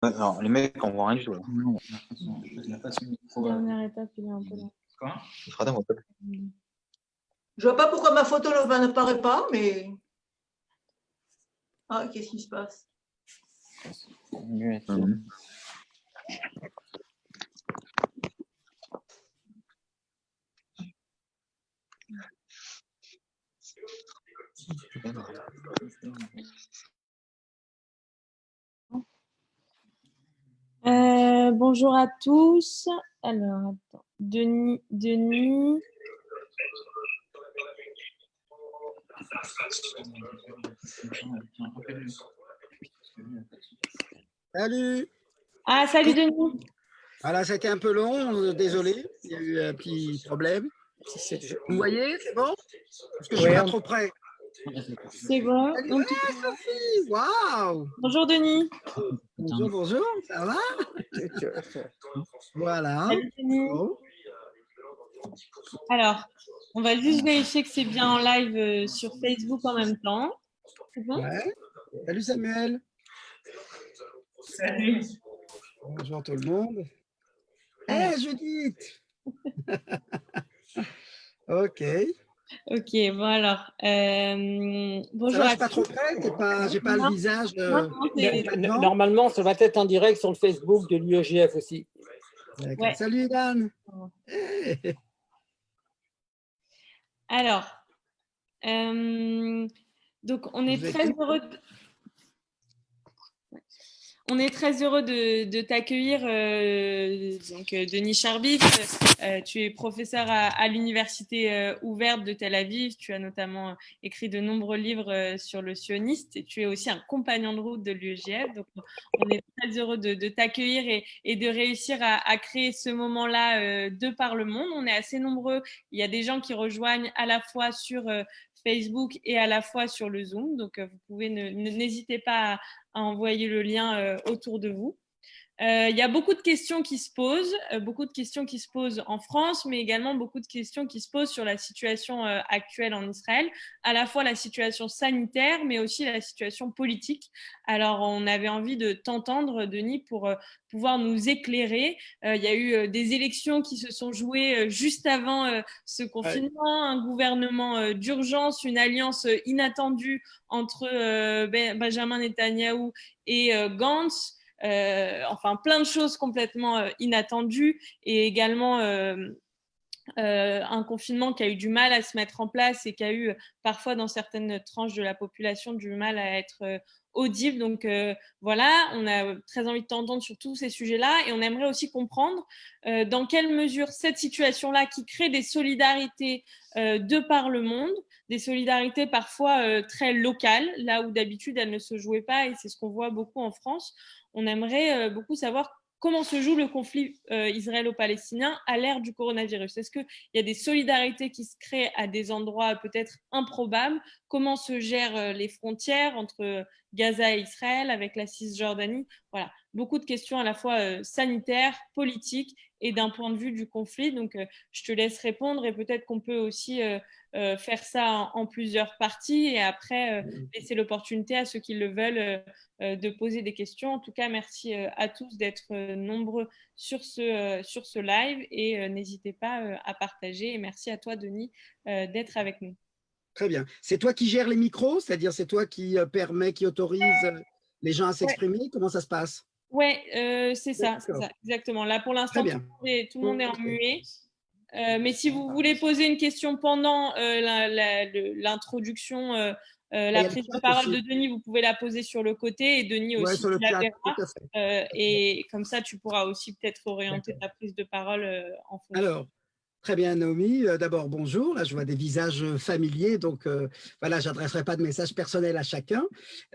Ouais, non, les mecs, on voit rien du tout. Là. Non, il n'a pas son micro. Dernière étape, il est un peu là. Quoi? Il sera dans votre... Je vois pas pourquoi ma photo n'apparaît pas, mais. Ah, qu'est-ce qui se passe? Bonjour à tous. Alors, attends. Denis. Salut. Ah, salut Denis. Voilà, c'était un peu long, désolé, il y a eu un petit problème. Vous voyez, c'est bon? Parce que je ne suis pas trop près. C'est bon. Salut, Sophie, waouh! Bonjour Denis. Bonjour, bonjour, ça va? Voilà. Salut Denis. Bon. Alors, on va juste vérifier que c'est bien en live sur Facebook en même temps. C'est bon? Ouais. Salut Samuel. Salut. Bonjour tout le monde. Hé Judith. Ok. Ok, bon alors. Bonjour Ça va, je à suis pas trop tous. près, j'ai pas le visage. Normalement, ça va être en direct sur le Facebook de l'UEGF aussi. Ouais. Salut Dan. Hey. Alors, donc on est très heureux. On est très heureux de t'accueillir, Denis Charbit. Tu es professeur à l'université ouverte de Tel Aviv. Tu as notamment écrit de nombreux livres sur le sioniste et tu es aussi un compagnon de route de l'UEGF. Donc, on est très heureux de t'accueillir et de réussir à créer ce moment-là de par le monde. On est assez nombreux. Il y a des gens qui rejoignent à la fois sur Facebook et à la fois sur le Zoom. Donc, vous pouvez n'hésitez pas à envoyer le lien autour de vous. Il y a beaucoup de questions qui se posent, en France, mais également beaucoup de questions qui se posent sur la situation actuelle en Israël, à la fois la situation sanitaire, mais aussi la situation politique. Alors, on avait envie de t'entendre, Denis, pour pouvoir nous éclairer. Il y a eu des élections qui se sont jouées juste avant ce confinement, un gouvernement d'urgence, une alliance inattendue entre Benjamin Netanyahou et Gantz. Enfin plein de choses complètement inattendues et également un confinement qui a eu du mal à se mettre en place et qui a eu parfois dans certaines tranches de la population du mal à être audible. Donc voilà, on a très envie de t'entendre sur tous ces sujets-là et on aimerait aussi comprendre dans quelle mesure cette situation-là qui crée des solidarités de par le monde, des solidarités parfois très locales, là où d'habitude elles ne se jouaient pas et c'est ce qu'on voit beaucoup en France. On aimerait beaucoup savoir comment se joue le conflit israélo-palestinien à l'ère du coronavirus. Est-ce qu'il y a des solidarités qui se créent à des endroits peut-être improbables? Comment se gèrent les frontières entre Gaza et Israël avec la Cisjordanie? Voilà, beaucoup de questions à la fois sanitaires, politiques et d'un point de vue du conflit. Donc, je te laisse répondre et peut-être qu'on peut aussi faire ça en plusieurs parties et après laisser l'opportunité à ceux qui le veulent de poser des questions. En tout cas, merci à tous d'être nombreux sur ce live et n'hésitez pas à partager. Et merci à toi, Denis, d'être avec nous. Très bien. C'est toi qui gères les micros, c'est-à-dire c'est toi qui permet, qui autorise les gens à s'exprimer? Comment ça se passe? Oui, c'est ça, exactement. Là, pour l'instant, tout le monde est en muet. Mais si vous voulez poser une question pendant l'introduction, la prise de parole de Denis, vous pouvez la poser sur le côté et Denis aussi sur le la chat, verra. Et comme ça, tu pourras aussi peut-être orienter ta prise de parole en fonction. Alors, très bien, Naomi. D'abord, bonjour. Là, je vois des visages familiers, donc voilà, j'adresserai pas de message personnel à chacun.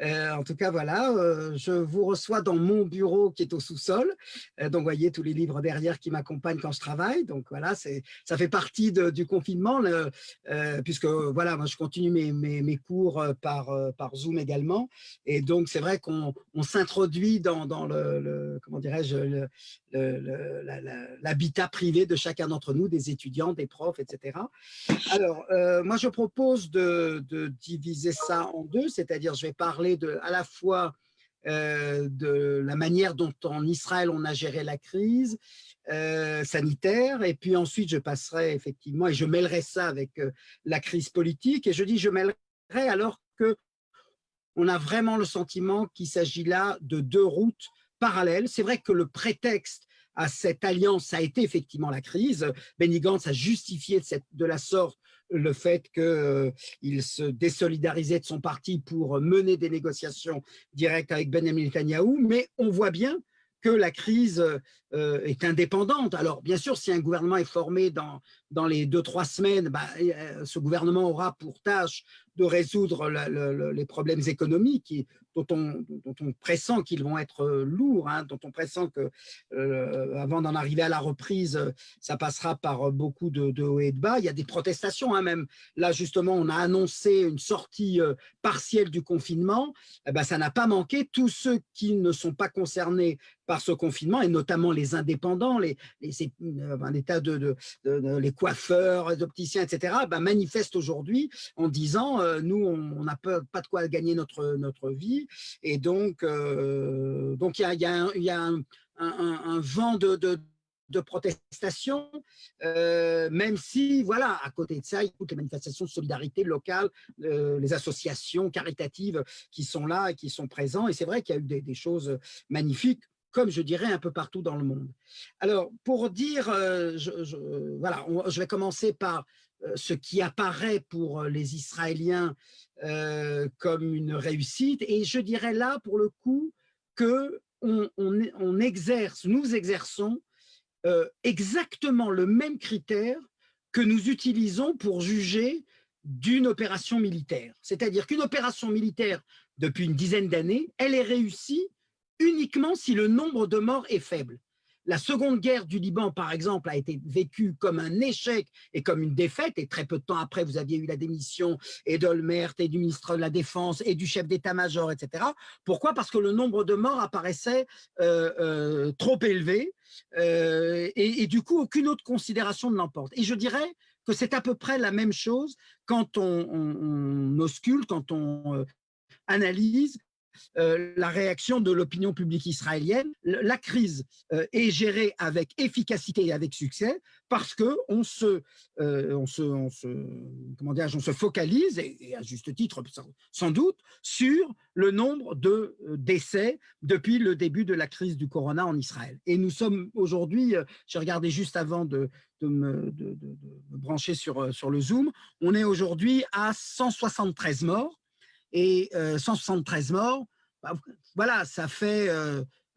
En tout cas, voilà, je vous reçois dans mon bureau qui est au sous-sol. Donc, vous voyez tous les livres derrière qui m'accompagnent quand je travaille. Donc, voilà, ça fait partie du confinement, puisque voilà, moi, je continue mes cours par Zoom également. Et donc, c'est vrai qu'on s'introduit dans comment dirais-je, l'habitat privé de chacun d'entre nous, des étudiants, des profs, etc. Alors, moi, je propose de diviser ça en deux, c'est-à-dire je vais parler à la fois de la manière dont en Israël on a géré la crise sanitaire, et puis ensuite je passerai effectivement, et je mêlerai ça avec la crise politique, et je dis je mêlerai alors que on a vraiment le sentiment qu'il s'agit là de deux routes parallèles. C'est vrai que le prétexte à cette alliance a été effectivement la crise. Benny Gantz a justifié de la sorte le fait qu'il se désolidarisait de son parti pour mener des négociations directes avec Benjamin Netanyahou, mais on voit bien que la crise est indépendante. Alors, bien sûr, si un gouvernement est formé dans les 2-3 semaines, ce gouvernement aura pour tâche de résoudre les problèmes économiques dont on pressent qu'ils vont être lourds, hein, dont on pressent que, avant d'en arriver à la reprise, ça passera par beaucoup de hauts et de bas. Il y a des protestations, hein, même. Là, justement, on a annoncé une sortie partielle du confinement. Ça n'a pas manqué. Tous ceux qui ne sont pas concernés par ce confinement, et notamment les indépendants, un état les coiffeurs, les opticiens, etc., manifestent aujourd'hui en disant nous, on n'a pas de quoi gagner notre vie. Et donc, il y a un vent de protestation, même si, voilà, à côté de ça, il y a toutes les manifestations de solidarité locale, les associations caritatives qui sont là et qui sont présentes. Et c'est vrai qu'il y a eu des choses magnifiques, comme je dirais un peu partout dans le monde. Alors, pour dire, voilà, je vais commencer par ce qui apparaît pour les Israéliens comme une réussite. Et je dirais là, pour le coup, que nous exerçons exactement le même critère que nous utilisons pour juger d'une opération militaire. C'est-à-dire qu'une opération militaire, depuis une dizaine d'années, elle est réussie uniquement si le nombre de morts est faible. La seconde guerre du Liban, par exemple, a été vécue comme un échec et comme une défaite, et très peu de temps après, vous aviez eu la démission et d'Olmert et du ministre de la Défense et du chef d'état-major, etc. Pourquoi? Parce que le nombre de morts apparaissait trop élevé et du coup, aucune autre considération ne l'emporte. Et je dirais que c'est à peu près la même chose quand on ausculte, quand on analyse la réaction de l'opinion publique israélienne. La crise est gérée avec efficacité et avec succès parce qu'on se focalise, et à juste titre sans doute, sur le nombre de décès depuis le début de la crise du corona en Israël. Et nous sommes aujourd'hui, j'ai regardé juste avant de me brancher sur le Zoom, on est aujourd'hui à 173 morts. Et 173 morts, voilà, ça fait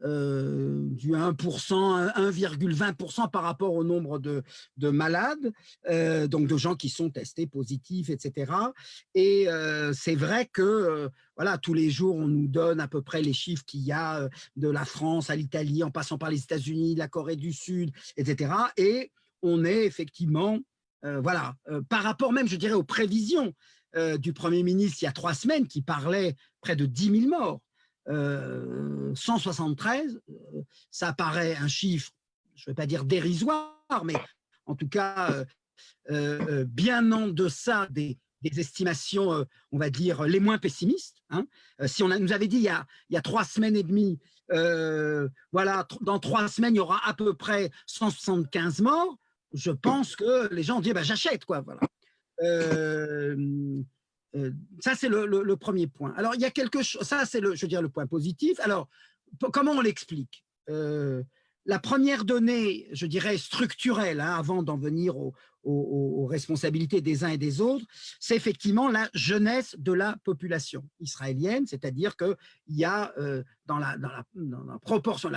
du 1%, 1,20% par rapport au nombre de malades, donc de gens qui sont testés positifs, etc. Et c'est vrai que voilà, tous les jours, on nous donne à peu près les chiffres qu'il y a de la France à l'Italie, en passant par les États-Unis, la Corée du Sud, etc. Et on est effectivement, voilà, par rapport même, je dirais, aux prévisions du Premier ministre il y a 3 semaines qui parlait près de 10 000 morts. 173, ça paraît un chiffre, je ne vais pas dire dérisoire, mais en tout cas bien en deçà des estimations, on va dire, les moins pessimistes. Hein. Si on nous avait dit il y a 3 semaines et demie, voilà, dans 3 semaines, il y aura à peu près 175 morts, je pense que les gens disent j'achète, quoi, voilà. Ça, c'est le premier point. Alors, il y a quelque chose, ça, c'est je veux dire, le point positif. Alors, comment on l'explique? La première donnée, je dirais, structurelle, hein, avant d'en venir aux responsabilités des uns et des autres, c'est effectivement la jeunesse de la population israélienne, c'est-à-dire qu'il y a dans la proportion,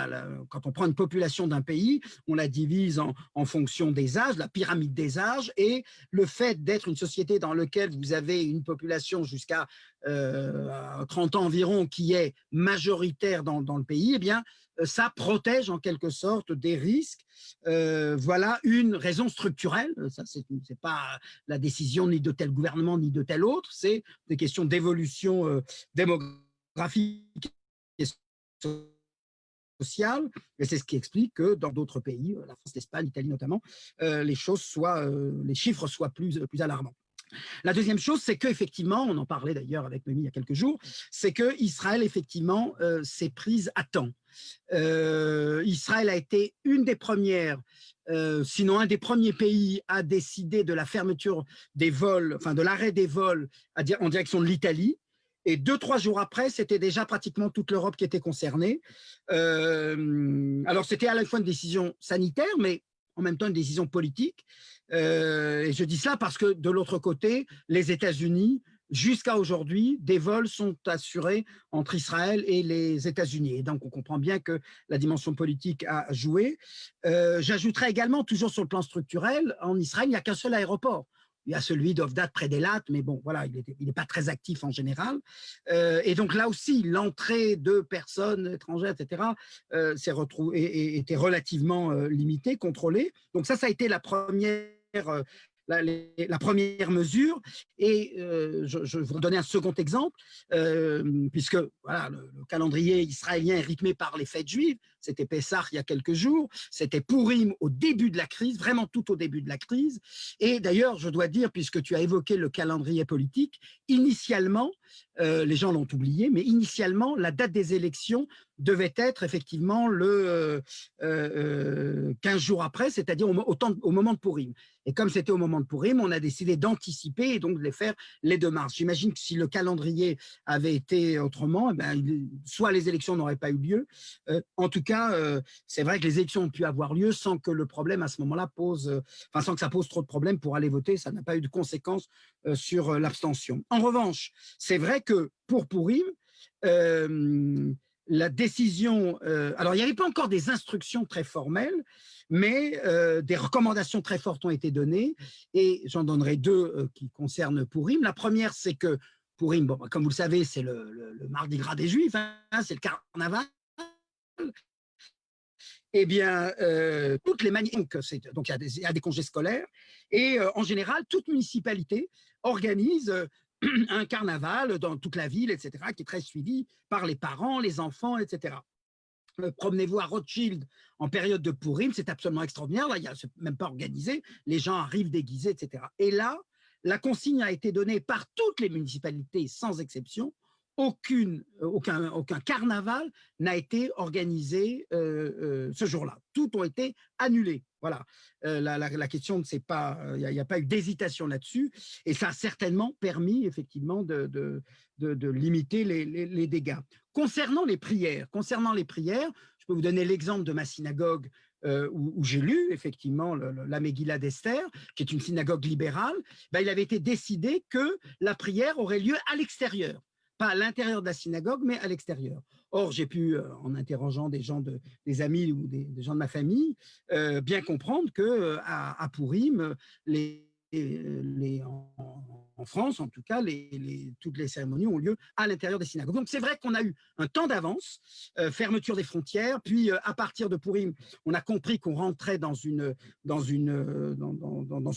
quand on prend une population d'un pays, on la divise en fonction des âges, la pyramide des âges, et le fait d'être une société dans laquelle vous avez une population jusqu'à 30 ans environ qui est majoritaire dans le pays, eh bien, ça protège en quelque sorte des risques. Voilà une raison structurelle. Ça, c'est pas la décision ni de tel gouvernement ni de tel autre, c'est des questions d'évolution démographique et sociale. Et c'est ce qui explique que dans d'autres pays, la France, l'Espagne, l'Italie notamment, les chiffres soient plus alarmants. La deuxième chose, c'est qu'effectivement, on en parlait d'ailleurs avec Mimi il y a quelques jours, c'est qu'Israël, effectivement, s'est prise à temps. Israël a été une des premières, sinon un des premiers pays à décider de la fermeture des vols, enfin de l'arrêt des vols en direction de l'Italie. Et 2-3 jours après, c'était déjà pratiquement toute l'Europe qui était concernée. Alors, c'était à la fois une décision sanitaire, mais en même temps une décision politique. Et je dis cela parce que de l'autre côté, les États-Unis, jusqu'à aujourd'hui, des vols sont assurés entre Israël et les États-Unis. Et donc, on comprend bien que la dimension politique a joué. J'ajouterais également, toujours sur le plan structurel, en Israël, il n'y a qu'un seul aéroport. Il y a celui d'Ovdat près d'Elat, mais bon, voilà, il n'est pas très actif en général. Et donc là aussi, l'entrée de personnes étrangères, etc., était relativement limitée, contrôlée. Donc ça a été la première la première mesure. Et je vais vous donner un second exemple, puisque voilà, le calendrier israélien est rythmé par les fêtes juives. C'était Pessah il y a quelques jours, c'était Pourim au début de la crise, vraiment tout au début de la crise. Et d'ailleurs, je dois dire, puisque tu as évoqué le calendrier politique, initialement, les gens l'ont oublié, mais initialement, la date des élections devait être effectivement le 15 jours après, c'est-à-dire au moment de Pourim. Et comme c'était au moment de Pourim, on a décidé d'anticiper et donc de les faire les 2 mars. J'imagine que si le calendrier avait été autrement, eh bien, soit les élections n'auraient pas eu lieu. En tout cas, c'est vrai que les élections ont pu avoir lieu sans que le problème à ce moment-là sans que ça pose trop de problèmes pour aller voter. Ça n'a pas eu de conséquences sur l'abstention. En revanche, c'est vrai que pour Pourim, la décision, alors il n'y avait pas encore des instructions très formelles, mais des recommandations très fortes ont été données, et j'en donnerai 2 qui concernent Pourim. La première, c'est que Pourim, bon, comme vous le savez, c'est le Mardi Gras des Juifs, hein, c'est le carnaval. Eh bien, toutes les manières, donc il y a des congés scolaires, et en général, toute municipalité organise un carnaval dans toute la ville, etc., qui est très suivi par les parents, les enfants, etc. Promenez-vous à Rothschild en période de Pourim, c'est absolument extraordinaire. Là, il n'y a même pas organisé, les gens arrivent déguisés, etc. Et là, la consigne a été donnée par toutes les municipalités, sans exception. Aucun carnaval n'a été organisé ce jour-là. Tout ont été annulés. Voilà. La question, c'est pas, il n'y a pas eu d'hésitation là-dessus, et ça a certainement permis effectivement de limiter les dégâts. Concernant les prières, je peux vous donner l'exemple de ma synagogue où j'ai lu effectivement la Megillah d'Esther, qui est une synagogue libérale. Ben, il avait été décidé que la prière aurait lieu à l'extérieur. Pas à l'intérieur de la synagogue, mais à l'extérieur. Or, j'ai pu, en interrogeant des amis ou des gens de ma famille, bien comprendre qu'à Pourim, en France, en tout cas, toutes les cérémonies ont lieu à l'intérieur des synagogues. Donc, c'est vrai qu'on a eu un temps d'avance, fermeture des frontières, puis à partir de Pourim, on a compris qu'on rentrait dans ce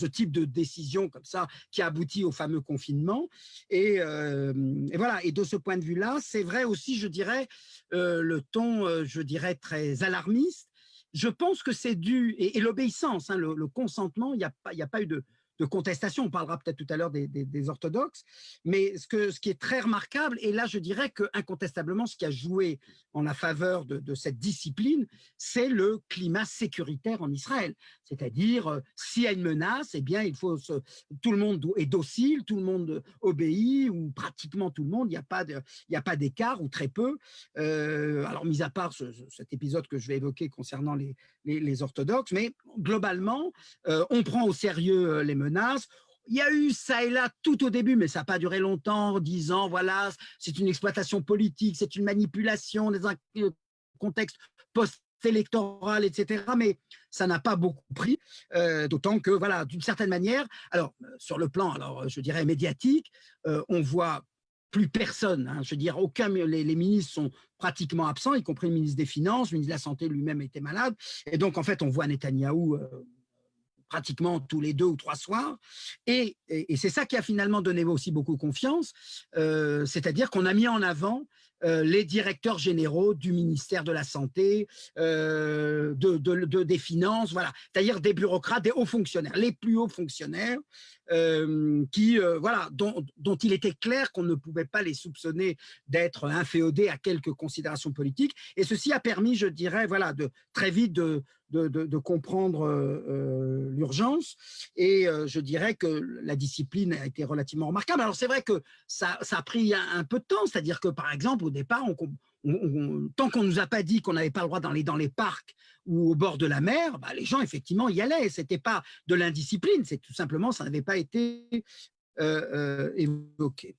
type de décision comme ça, qui aboutit au fameux confinement. Et voilà. Et de ce point de vue-là, c'est vrai aussi, je dirais, le ton, je dirais, très alarmiste. Je pense que c'est dû, et l'obéissance, hein, le consentement, il n'y a pas eu de contestation. On parlera peut-être tout à l'heure des orthodoxes, mais ce qui est très remarquable, et là je dirais que incontestablement ce qui a joué en la faveur de cette discipline, c'est le climat sécuritaire en Israël. C'est-à-dire, s'il y a une menace, eh bien tout le monde est docile, tout le monde obéit, ou pratiquement tout le monde, il n'y a pas d'écart, ou très peu. Alors, mis à part cet épisode que je vais évoquer concernant les orthodoxes, mais globalement, on prend au sérieux les menaces. Il y a eu ça et là tout au début, mais ça n'a pas duré longtemps, disant voilà, c'est une exploitation politique, c'est une manipulation dans un contexte post-électoral, etc. Mais ça n'a pas beaucoup pris, d'autant que, voilà, d'une certaine manière, alors sur le plan, alors je dirais médiatique, on voit plus personne, hein, je veux dire, les ministres sont pratiquement absents, y compris le ministre des Finances, le ministre de la Santé lui-même était malade, et donc en fait on voit Netanyahou pratiquement tous les 2 ou 3 soirs. Et c'est ça qui a finalement donné aussi beaucoup confiance, c'est-à-dire qu'on a mis en avant les directeurs généraux du ministère de la Santé, des Finances, voilà, c'est-à-dire des bureaucrates, des hauts fonctionnaires, les plus hauts fonctionnaires voilà, dont il était clair qu'on ne pouvait pas les soupçonner d'être inféodés à quelques considérations politiques. Et ceci a permis, je dirais, voilà, très vite de comprendre l'urgence. Et je dirais que la discipline a été relativement remarquable. Alors c'est vrai que ça a pris un peu de temps, c'est-à-dire que par exemple au départ, tant qu'on ne nous a pas dit qu'on n'avait pas le droit dans les parcs ou au bord de la mer, bah, les gens effectivement y allaient. C'était pas de l'indiscipline, c'est tout simplement ça n'avait pas été évoqué.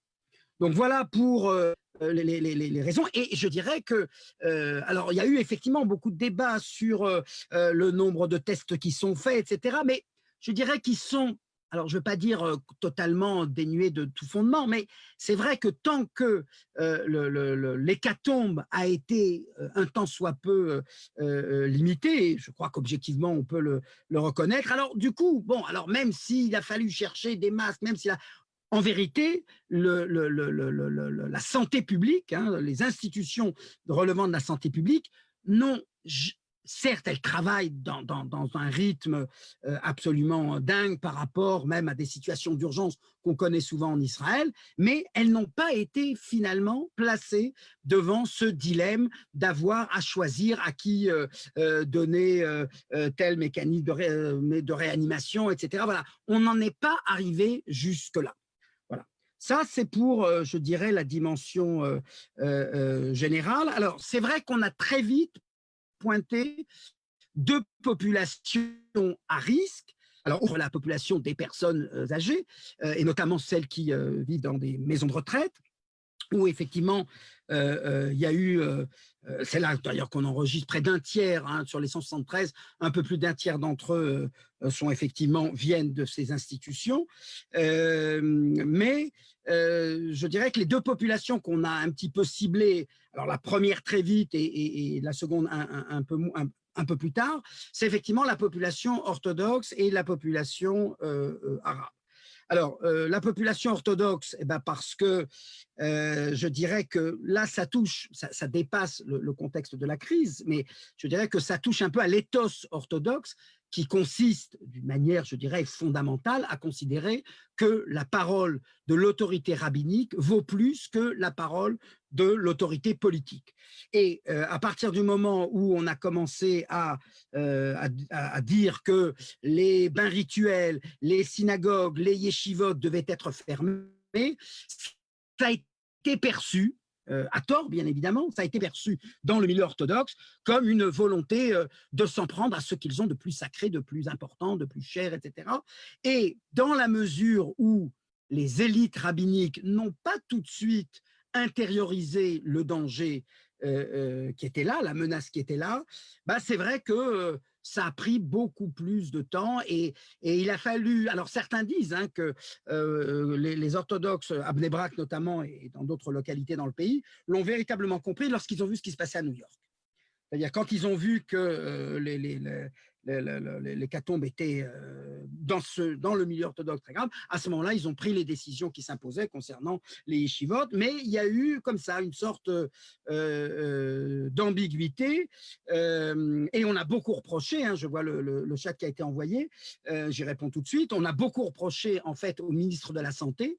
Donc voilà pour les raisons. Et je dirais que, alors il y a eu effectivement beaucoup de débats sur le nombre de tests qui sont faits, etc. Mais je dirais qu'ils sont, alors je ne veux pas dire totalement dénués de tout fondement, mais c'est vrai que tant que l'hécatombe a été un tant soit peu limitée, je crois qu'objectivement on peut le reconnaître. Alors du coup, bon, alors même s'il a fallu chercher des masques, même s'il a en vérité, la santé publique, hein, les institutions relevant de la santé publique, certes, elles travaillent dans un rythme absolument dingue par rapport même à des situations d'urgence qu'on connaît souvent en Israël, mais elles n'ont pas été finalement placées devant ce dilemme d'avoir à choisir à qui donner tel mécanisme de réanimation, etc. Voilà, on n'en est pas arrivé jusque-là. Voilà. Ça, c'est pour, je dirais, la dimension générale. Alors, c'est vrai qu'on a très vite pointé 2 populations à risque. Alors, outre la population des personnes âgées, et notamment celles qui vivent dans des maisons de retraite, où effectivement, il y a eu, c'est là d'ailleurs qu'on enregistre près d'un tiers, hein, sur les 173, un peu plus d'un tiers d'entre eux viennent de ces institutions. Mais je dirais que les 2 populations qu'on a un petit peu ciblées, alors la première très vite et la seconde un peu plus tard, c'est effectivement la population orthodoxe et la population arabe. Alors, la population orthodoxe, eh ben parce que je dirais que là, ça touche, ça dépasse le contexte de la crise, mais je dirais que ça touche un peu à l'éthos orthodoxe qui consiste d'une manière, je dirais, fondamentale à considérer que la parole de l'autorité rabbinique vaut plus que la parole de l'autorité politique. Et à partir du moment où on a commencé à dire que les bains rituels, les synagogues, les yeshivot devaient être fermés, ça a été perçu, à tort bien évidemment, ça a été perçu dans le milieu orthodoxe comme une volonté de s'en prendre à ce qu'ils ont de plus sacré, de plus important, de plus cher, etc. Et dans la mesure où les élites rabbiniques n'ont pas tout de suite intériorisé le danger qui était là, la menace qui était là, bah c'est vrai que ça a pris beaucoup plus de temps et il a fallu, alors certains disent hein, que les orthodoxes, à Bnei Brak notamment et dans d'autres localités dans le pays, l'ont véritablement compris lorsqu'ils ont vu ce qui se passait à New York. C'est-à-dire quand ils ont vu que l'hécatombe était dans le milieu orthodoxe très grave, à ce moment-là, ils ont pris les décisions qui s'imposaient concernant les yeshivot, mais il y a eu comme ça une sorte d'ambiguïté et on a beaucoup reproché, hein, je vois le chat qui a été envoyé, j'y réponds tout de suite, on a beaucoup reproché en fait au ministre de la Santé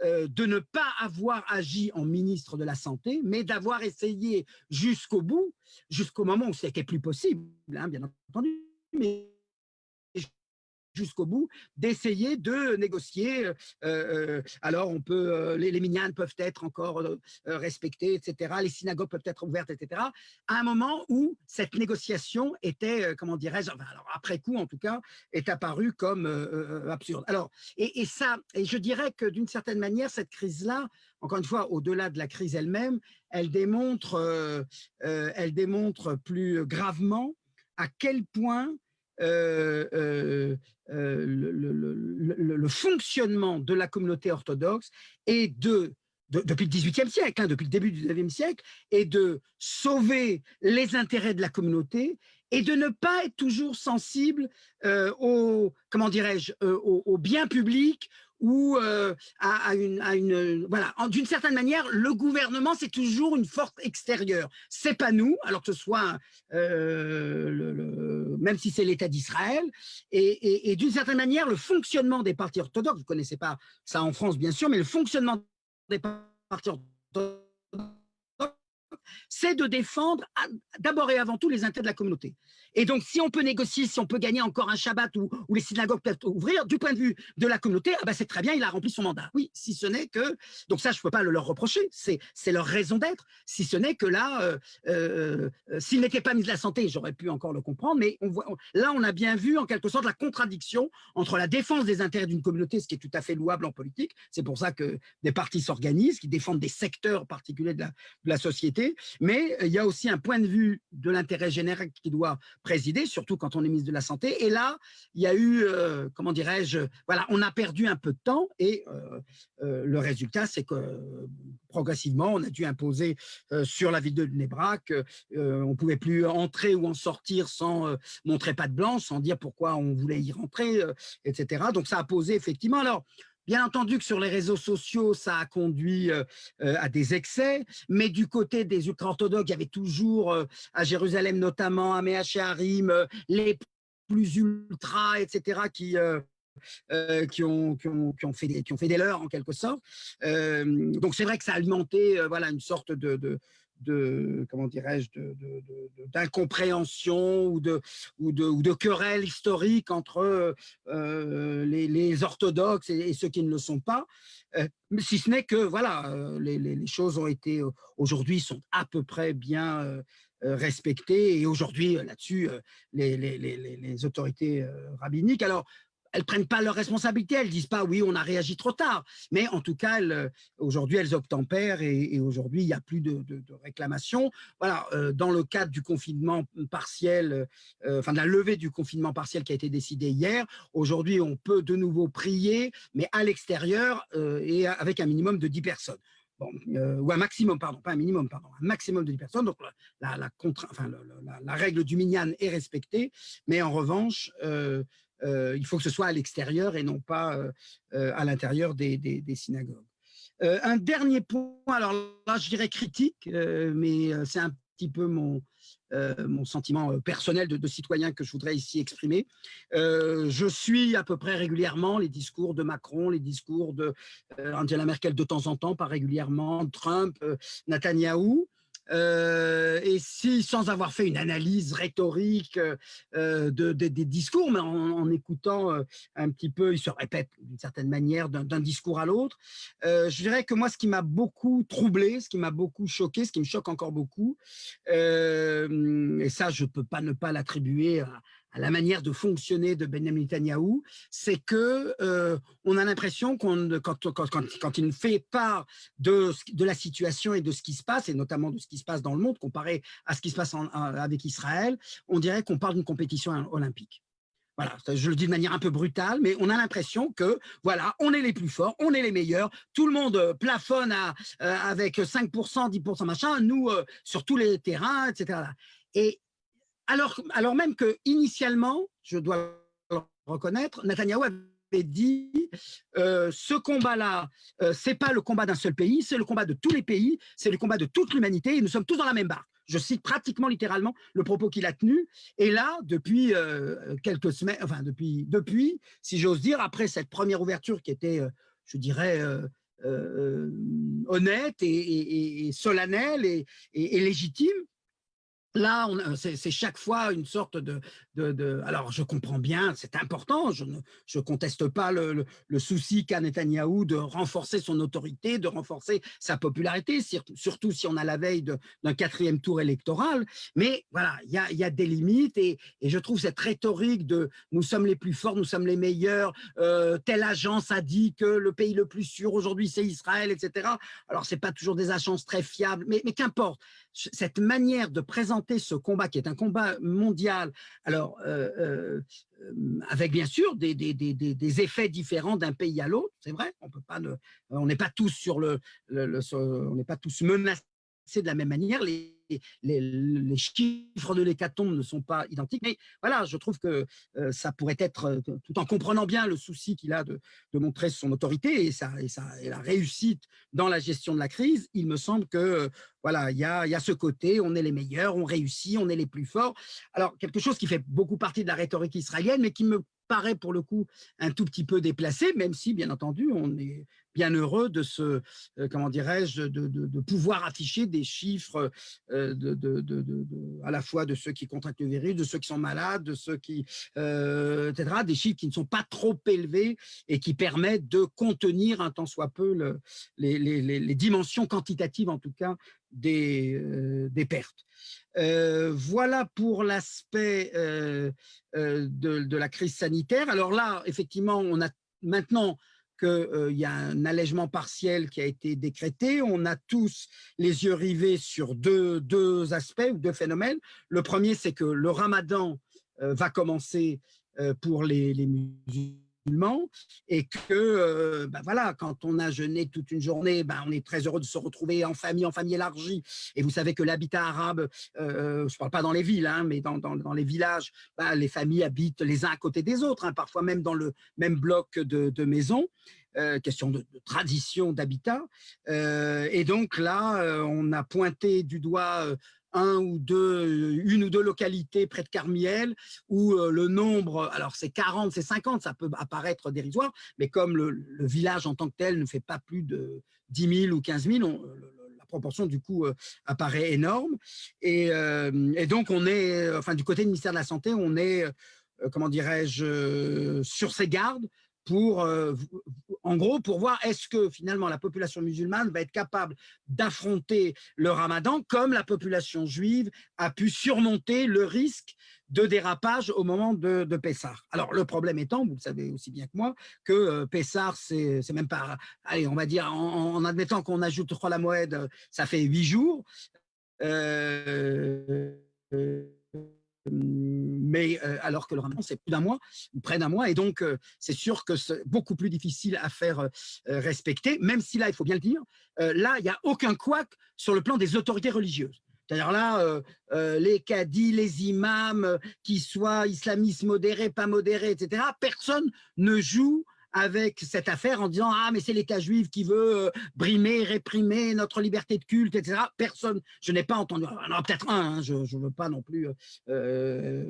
de ne pas avoir agi en ministre de la Santé, mais d'avoir essayé jusqu'au bout, jusqu'au moment où c'était plus possible, hein, bien entendu, mais jusqu'au bout, d'essayer de négocier. Alors, on peut, les minyanes peuvent être encore respectés, etc. Les synagogues peuvent être ouvertes, etc. À un moment où cette négociation était, comment dirais-je, alors après coup, en tout cas, est apparue comme absurde. Alors, et je dirais que d'une certaine manière, cette crise-là, encore une fois, au-delà de la crise elle-même, elle démontre plus gravement à quel point le fonctionnement de la communauté orthodoxe est de depuis le XVIIIe siècle, hein, depuis le début du XIXe siècle, est de sauver les intérêts de la communauté et de ne pas être toujours sensible au, comment dirais-je, au bien public ou voilà, d'une certaine manière, le gouvernement, c'est toujours une force extérieure. C'est pas nous, alors que ce soit, même si c'est l'État d'Israël, et d'une certaine manière, le fonctionnement des partis orthodoxes, vous ne connaissez pas ça en France, bien sûr, mais le fonctionnement des partis orthodoxes, c'est de défendre d'abord et avant tout les intérêts de la communauté. Et donc, si on peut négocier, si on peut gagner encore un Shabbat où les synagogues peuvent ouvrir, du point de vue de la communauté, ah ben c'est très bien, il a rempli son mandat. Oui, si ce n'est que… Donc ça, je ne peux pas le leur reprocher, c'est leur raison d'être. Si ce n'est que là, s'il n'était pas ministre de la Santé, j'aurais pu encore le comprendre, mais là, on a bien vu en quelque sorte la contradiction entre la défense des intérêts d'une communauté, ce qui est tout à fait louable en politique, c'est pour ça que des partis s'organisent, qui défendent des secteurs particuliers de la société, mais il y a aussi un point de vue de l'intérêt général qui doit présider, surtout quand on est ministre de la Santé. Et là, il y a eu, comment dirais-je, voilà, on a perdu un peu de temps et le résultat, c'est que progressivement, on a dû imposer sur la ville de Bnei-Brak, on ne pouvait plus entrer ou en sortir sans montrer patte blanche, sans dire pourquoi on voulait y rentrer, etc. Donc ça a posé effectivement… Alors, bien entendu que sur les réseaux sociaux, ça a conduit à des excès, mais du côté des ultra-orthodoxes, il y avait toujours, à Jérusalem notamment, à Mea Shearim, les plus ultra, etc., qui ont fait des leurs en quelque sorte. Donc c'est vrai que ça a alimenté voilà, une sorte de comment dirais-je, d'incompréhension ou de querelle historique entre les orthodoxes et ceux qui ne le sont pas, si ce n'est que voilà, les choses ont été aujourd'hui sont à peu près bien respectées, et aujourd'hui là-dessus les autorités rabbiniques, alors elles ne prennent pas leurs responsabilités, elles ne disent pas oui, on a réagi trop tard, mais en tout cas, aujourd'hui, elles obtempèrent et aujourd'hui, il n'y a plus de réclamations. Voilà, dans le cadre du confinement partiel, enfin de la levée du confinement partiel qui a été décidé hier, aujourd'hui, on peut de nouveau prier, mais à l'extérieur et avec un minimum de 10 personnes. Bon, ou un maximum, pardon, pas un minimum, pardon, un maximum de 10 personnes. Donc, la règle du minyan est respectée, mais en revanche, il faut que ce soit à l'extérieur et non pas à l'intérieur des synagogues. Un dernier point, alors là, je dirais critique, mais c'est un petit peu mon sentiment personnel de citoyen que je voudrais ici exprimer. Je suis à peu près régulièrement les discours de Macron, les discours de Angela Merkel de temps en temps, pas régulièrement, Trump, Netanyahou. Et si, sans avoir fait une analyse rhétorique des discours, mais en écoutant un petit peu, ils se répètent d'une certaine manière d'un discours à l'autre, je dirais que moi, ce qui m'a beaucoup troublé, ce qui m'a beaucoup choqué, ce qui me choque encore beaucoup, et ça, je ne peux pas ne pas l'attribuer à la manière de fonctionner de Benjamin Netanyahou, c'est que on a l'impression quand il fait part de la situation et de ce qui se passe, et notamment de ce qui se passe dans le monde, comparé à ce qui se passe avec Israël, on dirait qu'on parle d'une compétition olympique. Voilà, je le dis de manière un peu brutale, mais on a l'impression que, voilà, on est les plus forts, on est les meilleurs, tout le monde plafonne avec 5%, 10% machin, nous, sur tous les terrains, etc. Et alors même que initialement, je dois le reconnaître, Netanyahou avait dit ce combat-là, c'est pas le combat d'un seul pays, c'est le combat de tous les pays, c'est le combat de toute l'humanité, et nous sommes tous dans la même barque. Je cite pratiquement littéralement le propos qu'il a tenu. Et là, depuis quelques semaines, enfin depuis, si j'ose dire, après cette première ouverture qui était, je dirais, honnête et solennelle et légitime, là, c'est chaque fois une sorte alors, je comprends bien, c'est important, je ne conteste pas le souci qu'a Netanyahou de renforcer son autorité, de renforcer sa popularité, surtout si on a la veille d'un 4e tour électoral. Mais voilà, il y a des limites et je trouve cette rhétorique de « nous sommes les plus forts, nous sommes les meilleurs, telle agence a dit que le pays le plus sûr aujourd'hui, c'est Israël, etc. » Alors, ce n'est pas toujours des agences très fiables, mais qu'importe. Cette manière de présenter alimenter ce combat qui est un combat mondial, alors avec bien sûr des effets différents d'un pays à l'autre, c'est vrai, on n'est pas tous on n'est pas tous menacés de la même manière, les chiffres de l'hécatombe ne sont pas identiques, mais voilà, je trouve que ça pourrait être, tout en comprenant bien le souci qu'il a de montrer son autorité et la réussite dans la gestion de la crise, il me semble que voilà, il y a ce côté, on est les meilleurs, on réussit, on est les plus forts. Alors, quelque chose qui fait beaucoup partie de la rhétorique israélienne, mais qui me paraît pour le coup un tout petit peu déplacé, même si, bien entendu, on est bien heureux de comment dirais-je, de pouvoir afficher des chiffres à la fois de ceux qui contractent le virus, de ceux qui sont malades, de ceux qui, etc., des chiffres qui ne sont pas trop élevés et qui permettent de contenir un tant soit peu les dimensions quantitatives, en tout cas, des pertes. Voilà pour l'aspect de la crise sanitaire. Alors là, effectivement, on a maintenant qu'il y a un allègement partiel qui a été décrété. On a tous les yeux rivés sur deux aspects, deux phénomènes. Le premier, c'est que le ramadan va commencer pour les musulmans et que voilà, quand on a jeûné toute une journée, on est très heureux de se retrouver en famille élargie. Et vous savez que l'habitat arabe, je ne parle pas dans les villes, mais dans les villages, les familles habitent les uns à côté des autres, parfois même dans le même bloc de maisons. Question de tradition d'habitat. Et donc là, on a pointé du doigt une ou deux localités près de Carmiel où le nombre, alors c'est 40, c'est 50, ça peut apparaître dérisoire, mais comme le village en tant que tel ne fait pas plus de 10 000 ou 15 000, la proportion du coup apparaît énorme. Et donc on est, du côté du ministère de la Santé, on est, comment dirais-je, sur ses gardes pour, en gros, pour voir est-ce que finalement la population musulmane va être capable d'affronter le ramadan comme la population juive a pu surmonter le risque de dérapage au moment de Pessah. Alors le problème étant, vous le savez aussi bien que moi, que Pessah, c'est même pas, allez, on va dire, en admettant qu'on ajoute Chol HaMoed, ça fait 8 jours. Mais alors que le ramadan, c'est plus d'un mois, près d'un mois, et donc c'est sûr que c'est beaucoup plus difficile à faire respecter, même si là, il faut bien le dire, là, il n'y a aucun couac sur le plan des autorités religieuses. C'est-à-dire là, les cadis, les imams, qu'ils soient islamistes modérés, pas modérés, etc., personne ne joue avec cette affaire en disant « Ah, mais c'est l'État juif qui veut brimer, réprimer notre liberté de culte, etc. » Personne, je n'ai pas entendu, peut-être je ne veux pas non plus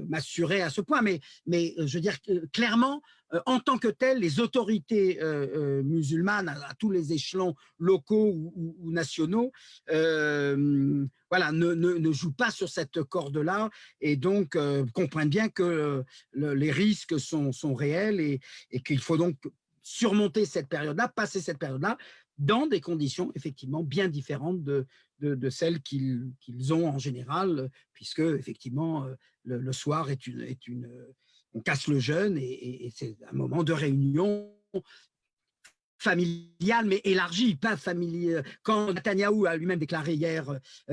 m'assurer à ce point, mais je veux dire clairement, en tant que tel, les autorités musulmanes à tous les échelons locaux ou nationaux voilà, ne jouent pas sur cette corde-là et donc comprennent bien que les risques sont réels et qu'il faut donc surmonter cette période-là, passer cette période-là dans des conditions effectivement bien différentes de celles qu'ils ont en général, puisque effectivement le soir on casse le jeûne et c'est un moment de réunion familial, mais élargi, pas familier. Quand Netanyahou a lui-même déclaré hier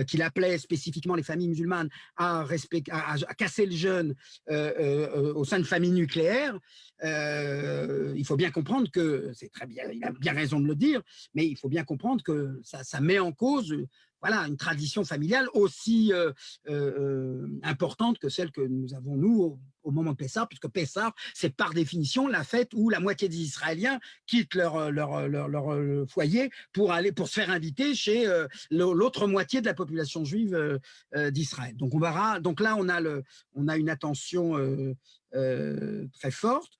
qu'il appelait spécifiquement les familles musulmanes à casser le jeûne au sein de familles nucléaires, il faut bien comprendre que, c'est très bien, il a bien raison de le dire, mais il faut bien comprendre que ça met en cause voilà, une tradition familiale aussi importante que celle que nous avons, nous, au moment de Pessah, puisque Pessah, c'est par définition la fête où la moitié des Israéliens quittent leur foyer pour se faire inviter chez l'autre moitié de la population juive d'Israël. Donc, donc là, on a une attention très forte.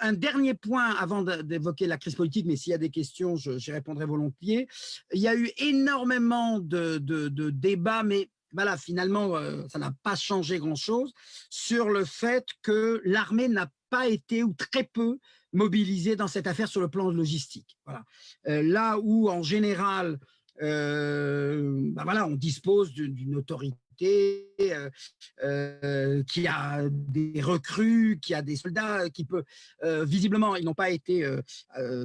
Un dernier point avant d'évoquer la crise politique, mais s'il y a des questions, j'y répondrai volontiers. Il y a eu énormément de débats, mais voilà, finalement, ça n'a pas changé grand-chose sur le fait que l'armée n'a pas été ou très peu mobilisée dans cette affaire sur le plan logistique. Voilà. Là où, en général, voilà, on dispose d'une autorité qui a des recrues, qui a des soldats, qui peut visiblement, ils n'ont pas été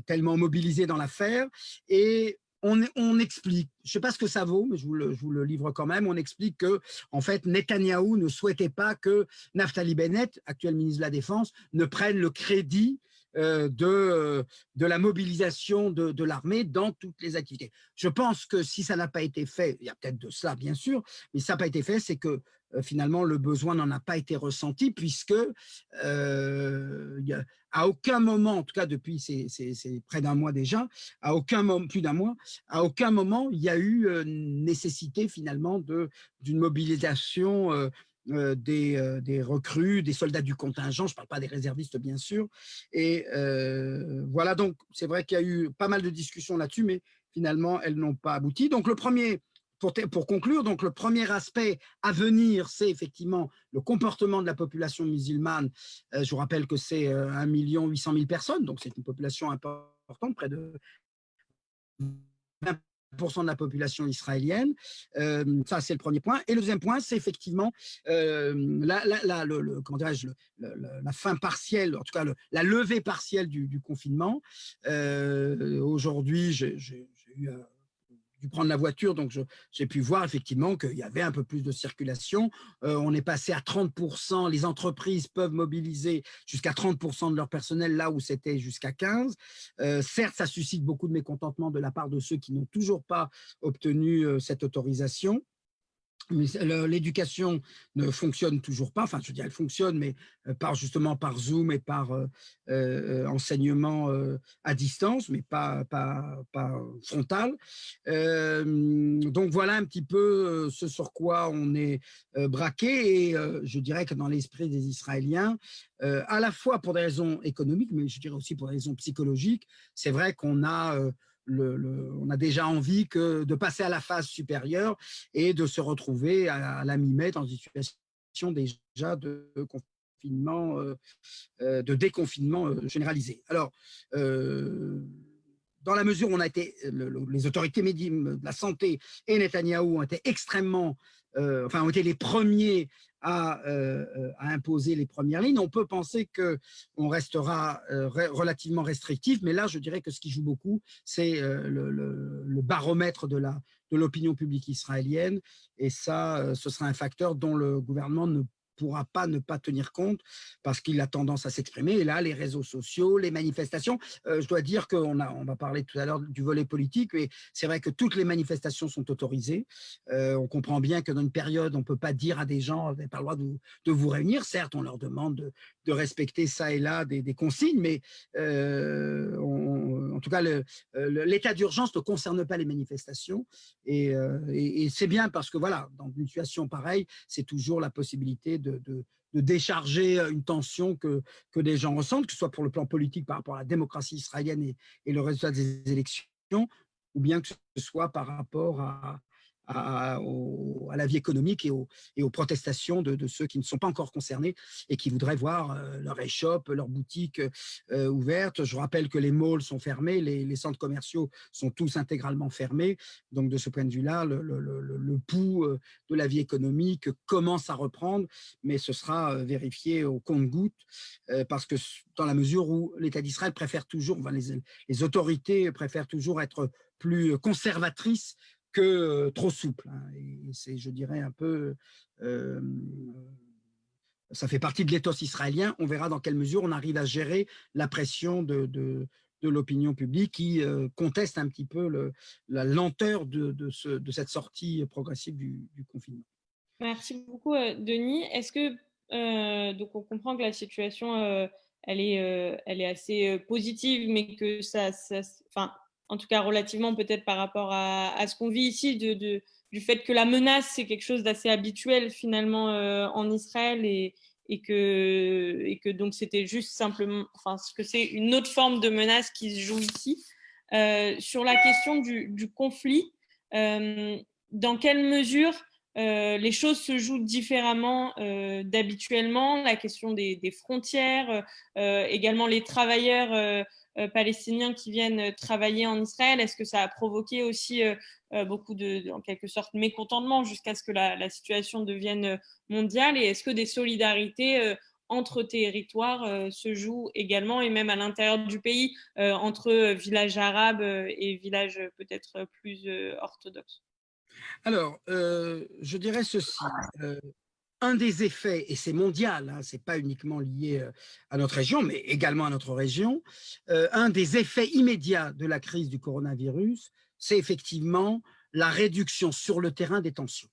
tellement mobilisés dans l'affaire et on explique, je ne sais pas ce que ça vaut, mais je vous le livre quand même, on explique que, en fait, Netanyahou ne souhaitait pas que Naftali Bennett, actuel ministre de la Défense, ne prenne le crédit de la mobilisation de l'armée dans toutes les activités. Je pense que si ça n'a pas été fait, il y a peut-être de cela, bien sûr, mais si ça n'a pas été fait, c'est que finalement, le besoin n'en a pas été ressenti puisque à aucun moment, en tout cas depuis c'est près d'un mois déjà, à aucun moment, plus d'un mois, à aucun moment il y a eu nécessité finalement d'une mobilisation des recrues, des soldats du contingent, je ne parle pas des réservistes bien sûr. Et voilà, donc c'est vrai qu'il y a eu pas mal de discussions là-dessus, mais finalement elles n'ont pas abouti. Donc le premier, pour conclure, donc le premier aspect à venir, c'est effectivement le comportement de la population musulmane. Je vous rappelle que c'est 1 800 000 personnes, donc c'est une population importante, près de 20% de la population israélienne. Ça, c'est le premier point. Et le deuxième point, c'est effectivement la fin partielle, en tout cas la levée partielle du confinement. Aujourd'hui, j'ai dû prendre la voiture, donc j'ai pu voir effectivement qu'il y avait un peu plus de circulation. On est passé à 30%, les entreprises peuvent mobiliser jusqu'à 30% de leur personnel, là où c'était jusqu'à 15%. Certes, ça suscite beaucoup de mécontentement de la part de ceux qui n'ont toujours pas obtenu cette autorisation. L'éducation ne fonctionne toujours pas, enfin je veux dire elle fonctionne, mais justement par Zoom et par enseignement à distance, mais pas frontal. Donc voilà un petit peu ce sur quoi on est braqué, et je dirais que dans l'esprit des Israéliens, à la fois pour des raisons économiques, mais je dirais aussi pour des raisons psychologiques, c'est vrai qu'on a on a déjà envie de passer à la phase supérieure et de se retrouver à la mi-mai dans une situation déjà de confinement, de déconfinement généralisé. Alors, dans la mesure où on a été, les autorités de la santé et Netanyahou ont été extrêmement, ont été les premiers à imposer les premières lignes, on peut penser qu'on restera relativement restrictif, mais là, je dirais que ce qui joue beaucoup, c'est le baromètre de l'opinion publique israélienne, et ça, ce sera un facteur dont le gouvernement ne pourra pas ne pas tenir compte parce qu'il a tendance à s'exprimer. Et là, les réseaux sociaux, les manifestations, je dois dire qu'on va parler tout à l'heure du volet politique, mais c'est vrai que toutes les manifestations sont autorisées. On comprend bien que dans une période, on ne peut pas dire à des gens, vous n'avez pas le droit de vous réunir. Certes, on leur demande de respecter ça et là des consignes, mais en tout cas, l'état d'urgence ne concerne pas les manifestations. Et c'est bien parce que voilà, dans une situation pareille, c'est toujours la possibilité de décharger une tension que des gens ressentent, que ce soit pour le plan politique par rapport à la démocratie israélienne et le résultat des élections, ou bien que ce soit par rapport à la vie économique et aux protestations de ceux qui ne sont pas encore concernés et qui voudraient voir leur échoppe, leur boutique ouverte. Je rappelle que les malls sont fermés, les centres commerciaux sont tous intégralement fermés. Donc, de ce point de vue-là, le pouls de la vie économique commence à reprendre, mais ce sera vérifié au compte-gouttes parce que dans la mesure où l'État d'Israël préfère toujours, les autorités préfèrent toujours être plus conservatrices que trop souple. Et c'est, je dirais, un peu, ça fait partie de l'éthos israélien. On verra dans quelle mesure on arrive à gérer la pression de l'opinion publique qui conteste un petit peu la lenteur de cette sortie progressive du confinement. Merci beaucoup, Denis. Est-ce que, donc on comprend que la situation, elle est assez positive, mais que enfin, en tout cas relativement peut-être par rapport à ce qu'on vit ici, du fait que la menace, c'est quelque chose d'assez habituel finalement en Israël, et que donc c'était juste simplement, enfin, que c'est une autre forme de menace qui se joue ici. Sur la question du conflit, dans quelle mesure les choses se jouent différemment d'habituellement, la question des frontières, également les travailleurs palestiniens qui viennent travailler en Israël, est-ce que ça a provoqué aussi beaucoup en quelque sorte, mécontentement jusqu'à ce que la situation devienne mondiale, et est-ce que des solidarités entre territoires se joue également, et même à l'intérieur du pays, entre villages arabes et villages peut-être plus orthodoxes. Alors, je dirais ceci. Un des effets, et c'est mondial, hein, ce n'est pas uniquement lié à notre région, mais également à notre région, un des effets immédiats de la crise du coronavirus, c'est effectivement la réduction sur le terrain des tensions.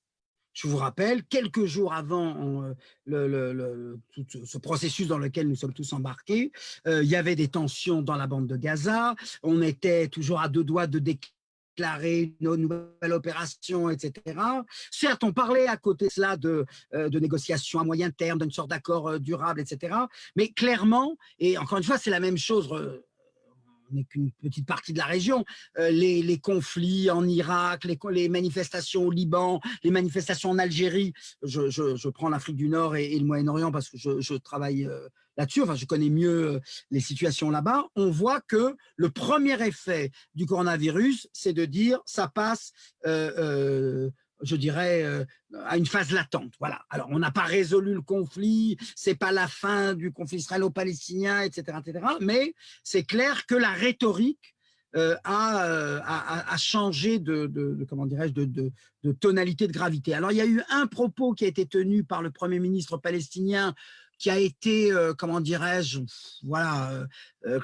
Je vous rappelle, quelques jours avant tout ce processus dans lequel nous sommes tous embarqués, il y avait des tensions dans la bande de Gaza, on était toujours à deux doigts de déclarer une nouvelle opération, etc. Certes, on parlait à côté de cela de négociations à moyen terme, d'une sorte d'accord durable, etc. Mais clairement, et encore une fois, c'est la même chose, on n'est qu'une petite partie de la région, les conflits en Irak, les manifestations au Liban, les manifestations en Algérie, je prends l'Afrique du Nord et le Moyen-Orient parce que je travaille là-dessus, enfin je connais mieux les situations là-bas, on voit que le premier effet du coronavirus, c'est de dire ça passe je dirais, à une phase latente. Voilà. Alors, on n'a pas résolu le conflit, c'est pas la fin du conflit israélo-palestinien, etc., mais c'est clair que la rhétorique a changé comment dirais-je, de tonalité de gravité. Alors, il y a eu un propos qui a été tenu par le Premier ministre palestinien qui a été, comment dirais-je, voilà,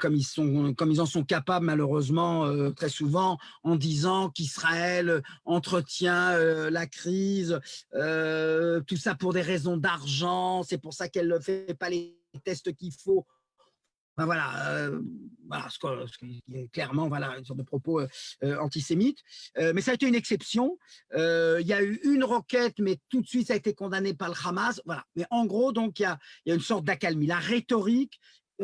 comme ils en sont capables malheureusement très souvent, en disant qu'Israël entretient la crise, tout ça pour des raisons d'argent, c'est pour ça qu'elle ne fait pas les tests qu'il faut. Ben voilà, voilà ce qui est clairement voilà, une sorte de propos antisémites. Mais ça a été une exception. Il y a eu une requête, mais tout de suite, ça a été condamné par le Hamas. Voilà. Mais en gros, donc, il y a une sorte d'accalmie. La rhétorique,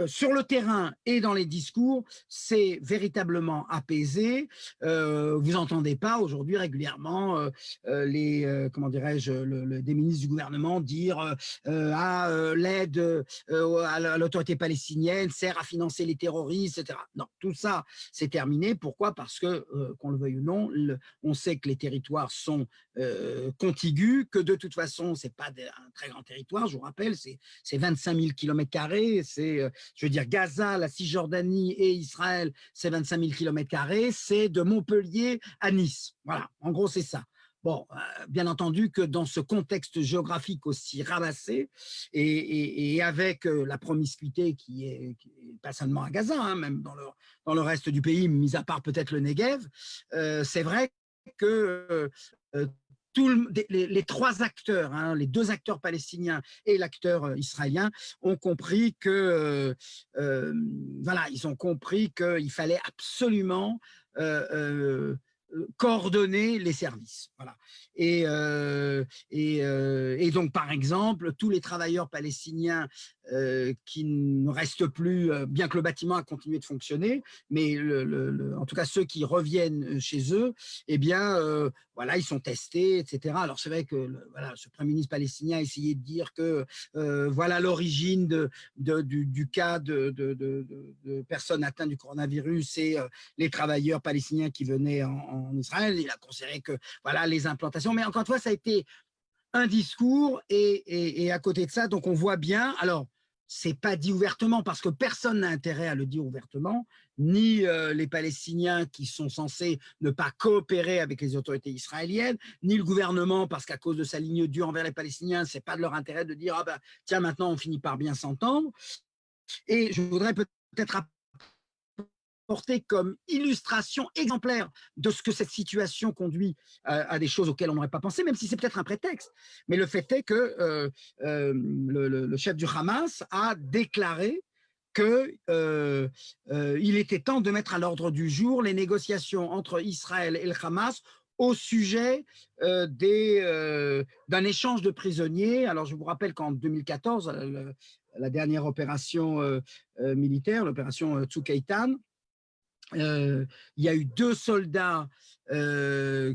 sur le terrain et dans les discours, c'est véritablement apaisé. Vous n'entendez pas aujourd'hui régulièrement comment dirais-je, des ministres du gouvernement dire l'aide à l'autorité palestinienne sert à financer les terroristes, etc. Non, tout ça, c'est terminé. Pourquoi? Parce que, qu'on le veuille ou non, on sait que les territoires sont contigus, que de toute façon, ce n'est pas un très grand territoire, je vous rappelle, c'est 25 000 km², c'est je veux dire, Gaza, la Cisjordanie et Israël, c'est 25 000 km², c'est de Montpellier à Nice. Voilà, en gros, c'est ça. Bon, bien entendu que dans ce contexte géographique aussi ramassé et avec la promiscuité qui est pas seulement à Gaza, hein, même dans le reste du pays, mis à part peut-être le Negev, c'est vrai que les trois acteurs, hein, les deux acteurs palestiniens et l'acteur israélien ont compris que voilà, ils ont compris qu'il fallait absolument coordonner les services. Voilà. Et donc, par exemple, tous les travailleurs palestiniens qui ne restent plus, bien que le bâtiment a continué de fonctionner, mais en tout cas ceux qui reviennent chez eux, eh bien, voilà, ils sont testés, etc. Alors c'est vrai que voilà, ce Premier ministre palestinien a essayé de dire que voilà l'origine du cas de personnes atteintes du coronavirus, c'est les travailleurs palestiniens qui venaient en Israël. Il a considéré que voilà les implantations, mais encore une fois, ça a été un discours et à côté de ça, donc on voit bien, alors c'est pas dit ouvertement parce que personne n'a intérêt à le dire ouvertement, ni les Palestiniens qui sont censés ne pas coopérer avec les autorités israéliennes, ni le gouvernement parce qu'à cause de sa ligne dure envers les Palestiniens, c'est pas de leur intérêt de dire ah ben tiens maintenant on finit par bien s'entendre. Et je voudrais peut-être porté comme illustration exemplaire de ce que cette situation conduit à des choses auxquelles on n'aurait pas pensé, même si c'est peut-être un prétexte. Mais le fait est que le chef du Hamas a déclaré qu'il était temps de mettre à l'ordre du jour les négociations entre Israël et le Hamas au sujet d'un échange de prisonniers. Alors, je vous rappelle qu'en 2014, la dernière opération militaire, l'opération Tzuk Eitan, il y a eu 2 soldats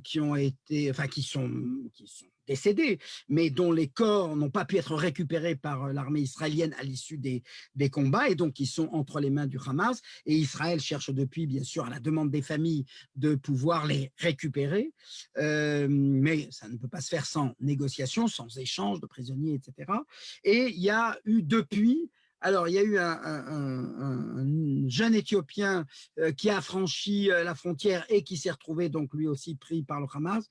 qui sont décédés, mais dont les corps n'ont pas pu être récupérés par l'armée israélienne à l'issue des combats, et donc ils sont entre les mains du Hamas, et Israël cherche depuis, bien sûr, à la demande des familles, de pouvoir les récupérer, mais ça ne peut pas se faire sans négociation, sans échange de prisonniers, etc. Et il y a eu depuis, alors il y a eu un jeune Éthiopien qui a franchi la frontière et qui s'est retrouvé donc lui aussi pris par le Hamas,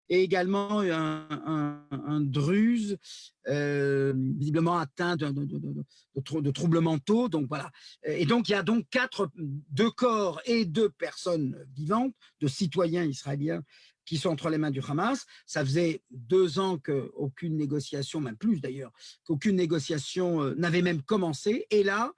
et également un Druze visiblement atteint de troubles mentaux. Donc voilà. Et donc il y a donc deux corps et 2 personnes vivantes, de citoyens israéliens, qui sont entre les mains du Hamas. Ça faisait 2 ans qu'aucune négociation, même plus d'ailleurs, qu'aucune négociation n'avait même commencé. Et là,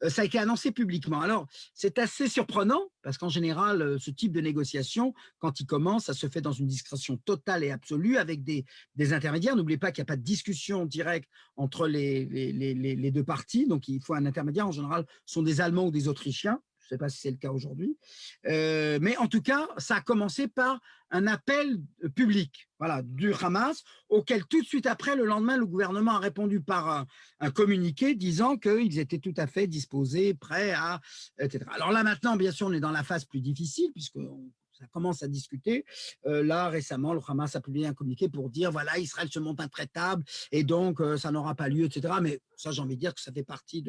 ça a été annoncé publiquement. Alors, c'est assez surprenant, parce qu'en général, ce type de négociation, quand il commence, ça se fait dans une discrétion totale et absolue, avec des intermédiaires. N'oubliez pas qu'il n'y a pas de discussion directe entre les 2 parties, donc il faut un intermédiaire. En général, ce sont des Allemands ou des Autrichiens. Je ne sais pas si c'est le cas aujourd'hui. Mais en tout cas, ça a commencé par un appel public, voilà, du Hamas, auquel tout de suite après, le lendemain, le gouvernement a répondu par un communiqué disant qu'ils étaient tout à fait disposés, prêts à, etc. Alors là, maintenant, bien sûr, on est dans la phase plus difficile, puisque ça commence à discuter. Là, récemment, le Hamas a publié un communiqué pour dire, voilà, Israël se montre intraitable, et donc ça n'aura pas lieu, etc. Mais ça, j'ai envie de dire que ça fait partie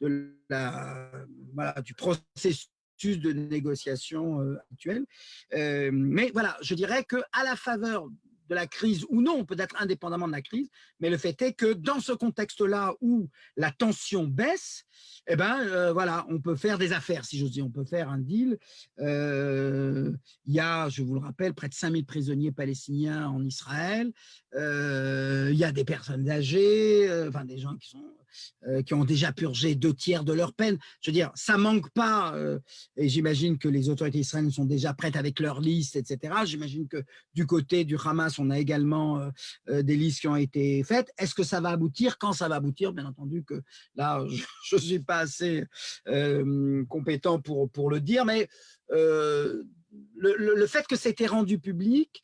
voilà, du processus de négociation actuelle. Mais voilà, je dirais qu'à la faveur de la crise, ou non, peut-être indépendamment de la crise, mais le fait est que dans ce contexte-là où la tension baisse, eh ben, voilà, on peut faire des affaires, si j'ose dire, on peut faire un deal. Il y a, je vous le rappelle, près de 5000 prisonniers palestiniens en Israël. Il y a des personnes âgées, enfin des gens qui ont déjà purgé 2/3 de leur peine. Je veux dire, ça manque pas, et j'imagine que les autorités israéliennes sont déjà prêtes avec leur liste, etc. J'imagine que du côté du Hamas, on a également des listes qui ont été faites. Est-ce que ça va aboutir? Quand ça va aboutir? Bien entendu que là, je ne suis pas assez compétent pour le dire, mais le fait que c'était rendu public,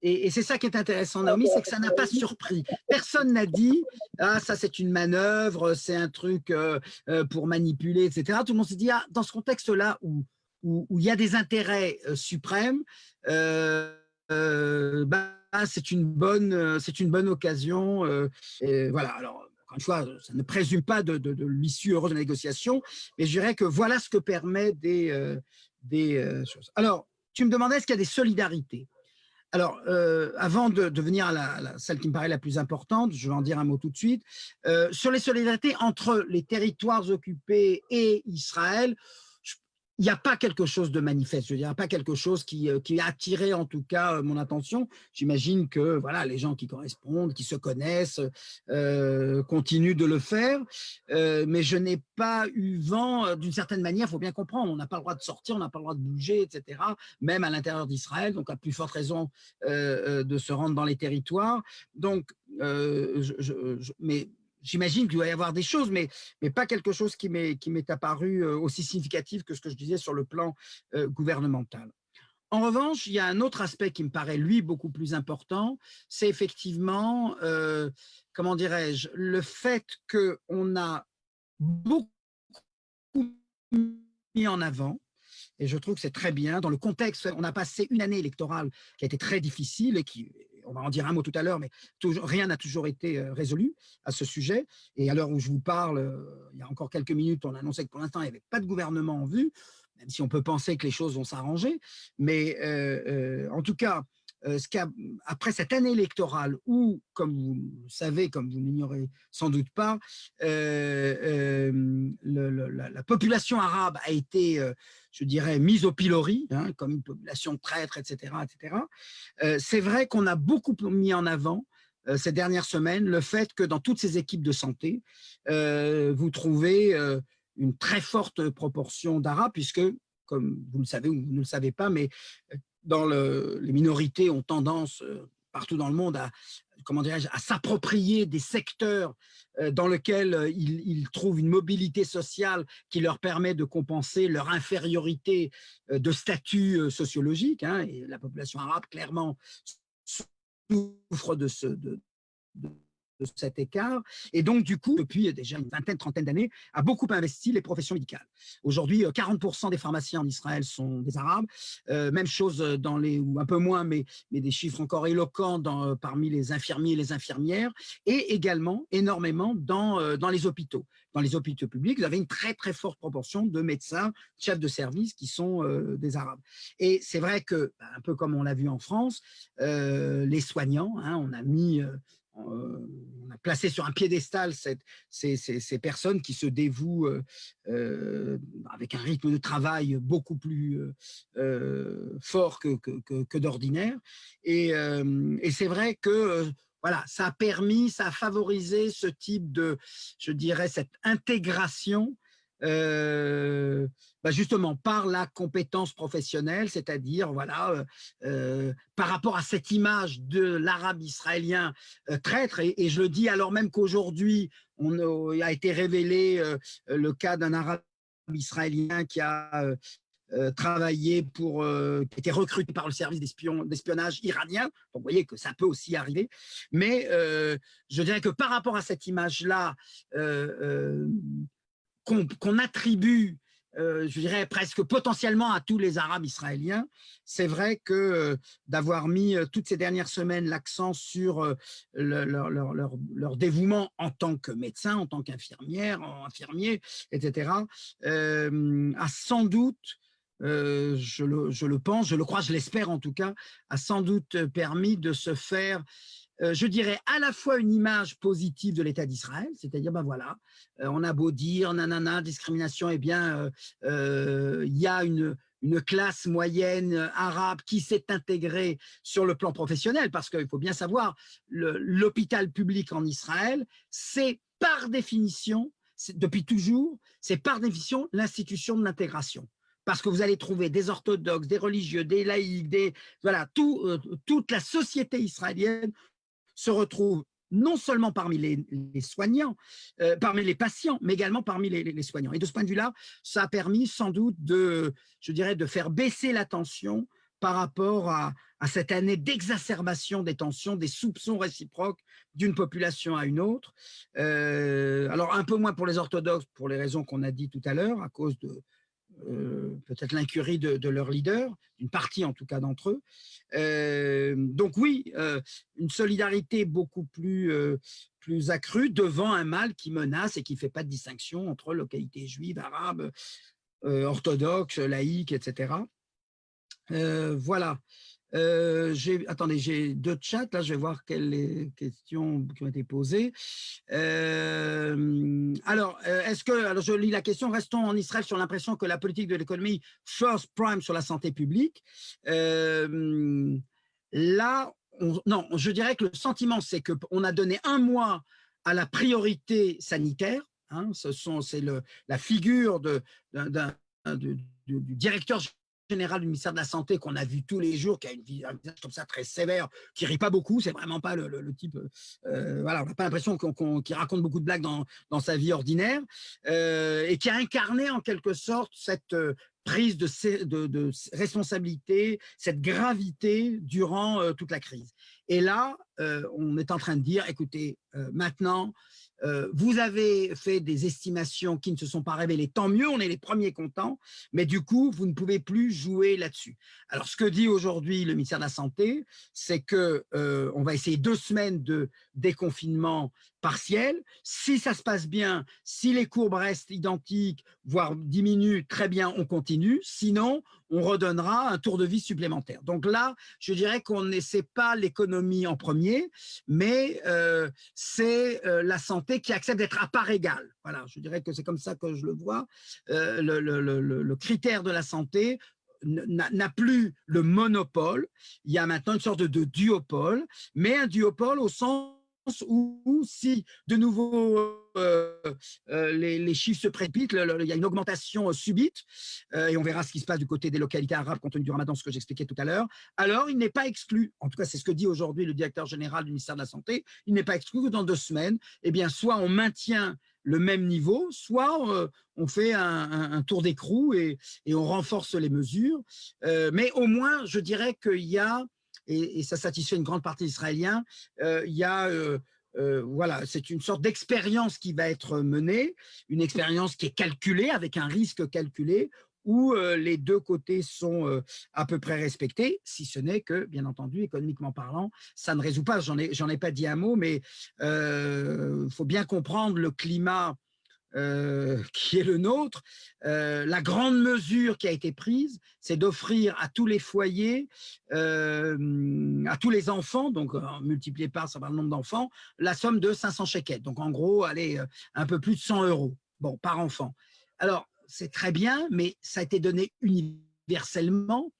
et c'est ça qui est intéressant, Naomi, c'est que ça n'a pas surpris. Personne n'a dit « Ah, ça c'est une manœuvre, c'est un truc pour manipuler, etc. » Tout le monde s'est dit « Ah, dans ce contexte-là où il y a des intérêts suprêmes, c'est une bonne occasion. » Voilà, alors, encore une fois, ça ne présume pas de l'issue heureuse de la négociation, mais je dirais que voilà ce que permet des choses. Alors, tu me demandais est-ce qu'il y a des solidarités? Alors, avant de venir à celle qui me paraît la plus importante, je vais en dire un mot tout de suite, sur les solidarités entre les territoires occupés et Israël, il n'y a pas quelque chose de manifeste, je veux dire, il n'y a pas quelque chose qui a attiré en tout cas mon attention. J'imagine que voilà, les gens qui correspondent, qui se connaissent, continuent de le faire, mais je n'ai pas eu vent, d'une certaine manière, il faut bien comprendre, on n'a pas le droit de sortir, on n'a pas le droit de bouger, etc., même à l'intérieur d'Israël, donc à plus forte raison de se rendre dans les territoires. Donc, mais j'imagine qu'il doit y avoir des choses, mais pas quelque chose qui m'est apparu aussi significatif que ce que je disais sur le plan gouvernemental. En revanche, il y a un autre aspect qui me paraît, lui, beaucoup plus important, c'est effectivement, comment dirais-je, le fait qu'on a beaucoup mis en avant, et je trouve que c'est très bien, dans le contexte, on a passé une année électorale qui a été très difficile et qui, on va en dire un mot tout à l'heure, mais rien n'a toujours été résolu à ce sujet. Et à l'heure où je vous parle, il y a encore quelques minutes, on annonçait que pour l'instant, il n'y avait pas de gouvernement en vue, même si on peut penser que les choses vont s'arranger. Mais en tout cas, après cette année électorale où, comme vous le savez, comme vous n'ignorez sans doute pas, la population arabe a été, je dirais, mise au pilori, hein, comme une population traître, etc. etc. C'est vrai qu'on a beaucoup mis en avant ces dernières semaines le fait que dans toutes ces équipes de santé, vous trouvez une très forte proportion d'Arabes, puisque, comme vous le savez ou vous ne le savez pas, mais les minorités ont tendance, partout dans le monde, comment dirais-je, à s'approprier des secteurs dans lesquels ils trouvent une mobilité sociale qui leur permet de compenser leur infériorité de statut sociologique, hein, et la population arabe, clairement, souffre de cet écart. Et donc, du coup, depuis déjà une vingtaine, trentaine d'années, a beaucoup investi les professions médicales. Aujourd'hui, 40% des pharmaciens en Israël sont des Arabes. Même chose dans les, ou un peu moins, mais des chiffres encore éloquents parmi les infirmiers et les infirmières, et également énormément dans les hôpitaux. Dans les hôpitaux publics, vous avez une très, très forte proportion de médecins, chefs de service qui sont des Arabes. Et c'est vrai que, un peu comme on l'a vu en France, les soignants, hein, on a placé sur un piédestal ces personnes qui se dévouent avec un rythme de travail beaucoup plus fort que d'ordinaire. Et c'est vrai que voilà, ça a permis, ça a favorisé ce type de, je dirais, cette intégration justement par la compétence professionnelle, c'est-à-dire voilà, par rapport à cette image de l'arabe israélien traître, et je le dis alors même qu'aujourd'hui il a été révélé le cas d'un arabe israélien qui a travaillé qui a été recruté par le service d'espionnage iranien. Donc, vous voyez que ça peut aussi arriver. Mais je dirais que par rapport à cette image-là, qu'on attribue, je dirais presque potentiellement à tous les Arabes israéliens, c'est vrai que d'avoir mis toutes ces dernières semaines l'accent sur leur dévouement en tant que médecin, en tant qu'infirmière, infirmier, etc., a sans doute, je le pense, je le crois, je l'espère en tout cas, a sans doute permis de se faire je dirais à la fois une image positive de l'État d'Israël, c'est-à-dire, ben voilà, on a beau dire, nanana, discrimination, eh bien, il y a une classe moyenne arabe qui s'est intégrée sur le plan professionnel, parce qu'il faut bien savoir, l'hôpital public en Israël, c'est par définition, depuis toujours, c'est par définition l'institution de l'intégration. Parce que vous allez trouver des orthodoxes, des religieux, des laïcs, voilà, toute la société israélienne se retrouve non seulement parmi les soignants, parmi les patients, mais également parmi les soignants. Et de ce point de vue-là, ça a permis sans doute je dirais, de faire baisser la tension par rapport à cette année d'exacerbation des tensions, des soupçons réciproques d'une population à une autre. Alors, un peu moins pour les orthodoxes, pour les raisons qu'on a dit tout à l'heure, à cause de peut-être l'incurie de leur leader, une partie en tout cas d'entre eux. Donc oui, une solidarité beaucoup plus accrue devant un mal qui menace et qui ne fait pas de distinction entre localités juives, arabes, orthodoxes, laïques, etc. Voilà. Attendez, j'ai 2 chats, là je vais voir quelles questions qui ont été posées. Alors, je lis la question, restons en Israël sur l'impression que la politique de l'économie first prime sur la santé publique. Là, non, je dirais que le sentiment, c'est qu'on a donné 1 mois à la priorité sanitaire, hein, c'est la figure du directeur général du ministère de la Santé qu'on a vu tous les jours, qui a un visage comme ça très sévère, qui rit pas beaucoup, c'est vraiment pas le type, voilà, on n'a pas l'impression qu'il raconte beaucoup de blagues dans sa vie ordinaire, et qui a incarné en quelque sorte cette prise de responsabilité, cette gravité durant toute la crise. Et là, on est en train de dire, écoutez, maintenant, vous avez fait des estimations qui ne se sont pas révélées, tant mieux, on est les premiers contents, mais du coup, vous ne pouvez plus jouer là-dessus. Alors, ce que dit aujourd'hui le ministère de la Santé, c'est qu'on va essayer 2 semaines de déconfinement partiel. Si ça se passe bien, si les courbes restent identiques, voire diminuent, très bien, on continue. Sinon, on redonnera un tour de vie supplémentaire. Donc là, je dirais qu'on n'essaie pas l'économie en premier, mais c'est la santé qui accepte d'être à part égale. Voilà, je dirais que c'est comme ça que je le vois. Le critère de la santé n'a plus le monopole. Il y a maintenant une sorte de duopole, mais un duopole au sens où si de nouveau les chiffres se précipitent, il y a une augmentation subite, et on verra ce qui se passe du côté des localités arabes compte tenu du ramadan, ce que j'expliquais tout à l'heure, alors il n'est pas exclu, en tout cas c'est ce que dit aujourd'hui le directeur général du ministère de la Santé, il n'est pas exclu que dans 2 semaines, eh bien, soit on maintient le même niveau, soit on fait un tour d'écrou et on renforce les mesures. Mais au moins, je dirais qu'il y a, et ça satisfait une grande partie des Israéliens, il y a voilà, c'est une sorte d'expérience qui va être menée, une expérience qui est calculée, avec un risque calculé, où les 2 côtés sont à peu près respectés, si ce n'est que, bien entendu, économiquement parlant, ça ne résout pas, j'en ai pas dit un mot, mais il faut bien comprendre le climat qui est le nôtre. La grande mesure qui a été prise, c'est d'offrir à tous les foyers, à tous les enfants, donc multiplié par le nombre d'enfants, la somme de 500 shekels. Donc en gros, allez, un peu plus de 100 € bon, par enfant. Alors, c'est très bien, mais ça a été donné universellement.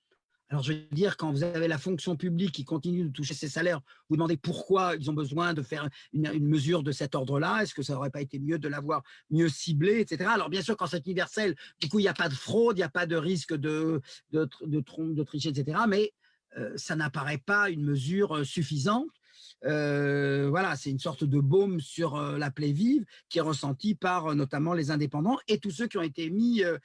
Alors, je veux dire, quand vous avez la fonction publique qui continue de toucher ses salaires, vous demandez pourquoi ils ont besoin de faire une mesure de cet ordre-là. Est-ce que ça n'aurait pas été mieux de l'avoir mieux ciblé, etc. Alors, bien sûr, quand c'est universel, du coup, il n'y a pas de fraude, il n'y a pas de risque de tricher, etc. Mais ça n'apparaît pas une mesure suffisante. Voilà, c'est une sorte de baume sur la plaie vive qui est ressentie par notamment les indépendants et tous ceux qui ont été mis à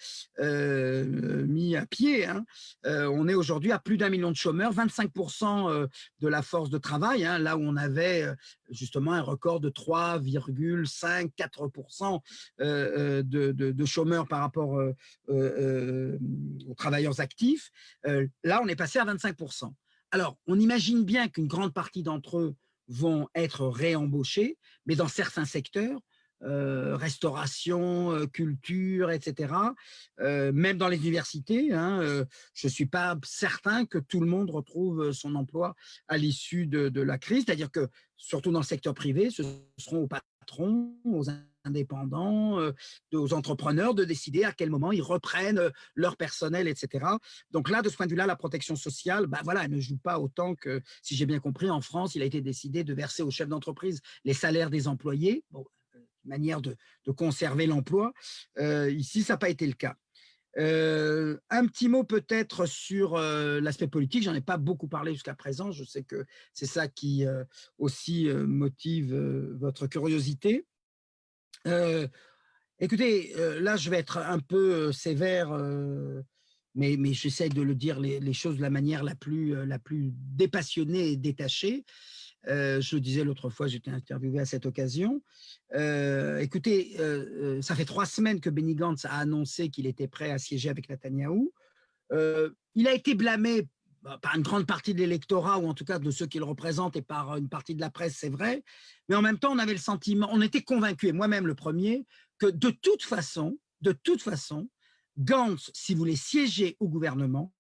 pied. Hein. On est aujourd'hui à plus d'1 million de chômeurs, 25% de la force de travail, hein, là où on avait justement un record de 3,5-4% de chômeurs par rapport aux travailleurs actifs. Là, on est passé à 25%. Alors, on imagine bien qu'une grande partie d'entre eux vont être réembauchés, mais dans certains secteurs, restauration, culture, etc., même dans les universités, hein, je ne suis pas certain que tout le monde retrouve son emploi à l'issue de la crise, c'est-à-dire que, surtout dans le secteur privé, ce seront aux patrons, aux indépendants, aux entrepreneurs de décider à quel moment ils reprennent leur personnel, etc. Donc là, de ce point de vue-là, la protection sociale, ben voilà, elle ne joue pas autant que, si j'ai bien compris, en France, il a été décidé de verser aux chefs d'entreprise les salaires des employés, bon, manière de conserver l'emploi. Ici, ça n'a pas été le cas. Un petit mot peut-être sur l'aspect politique, j'en ai pas beaucoup parlé jusqu'à présent, je sais que c'est ça qui aussi motive votre curiosité. Écoutez, là je vais être un peu sévère, mais j'essaie de le dire les choses de la manière la plus dépassionnée et détachée. Je le disais l'autre fois, j'étais interviewé à cette occasion. Écoutez, ça fait 3 semaines que Benny Gantz a annoncé qu'il était prêt à siéger avec Netanyahou. Il a été blâmé par une grande partie de l'électorat, ou en tout cas de ceux qui le représentent, et par une partie de la presse, c'est vrai. Mais en même temps, on avait le sentiment, on était convaincus, et moi-même le premier, que de toute façon, Gantz, s'il voulait siéger au gouvernement,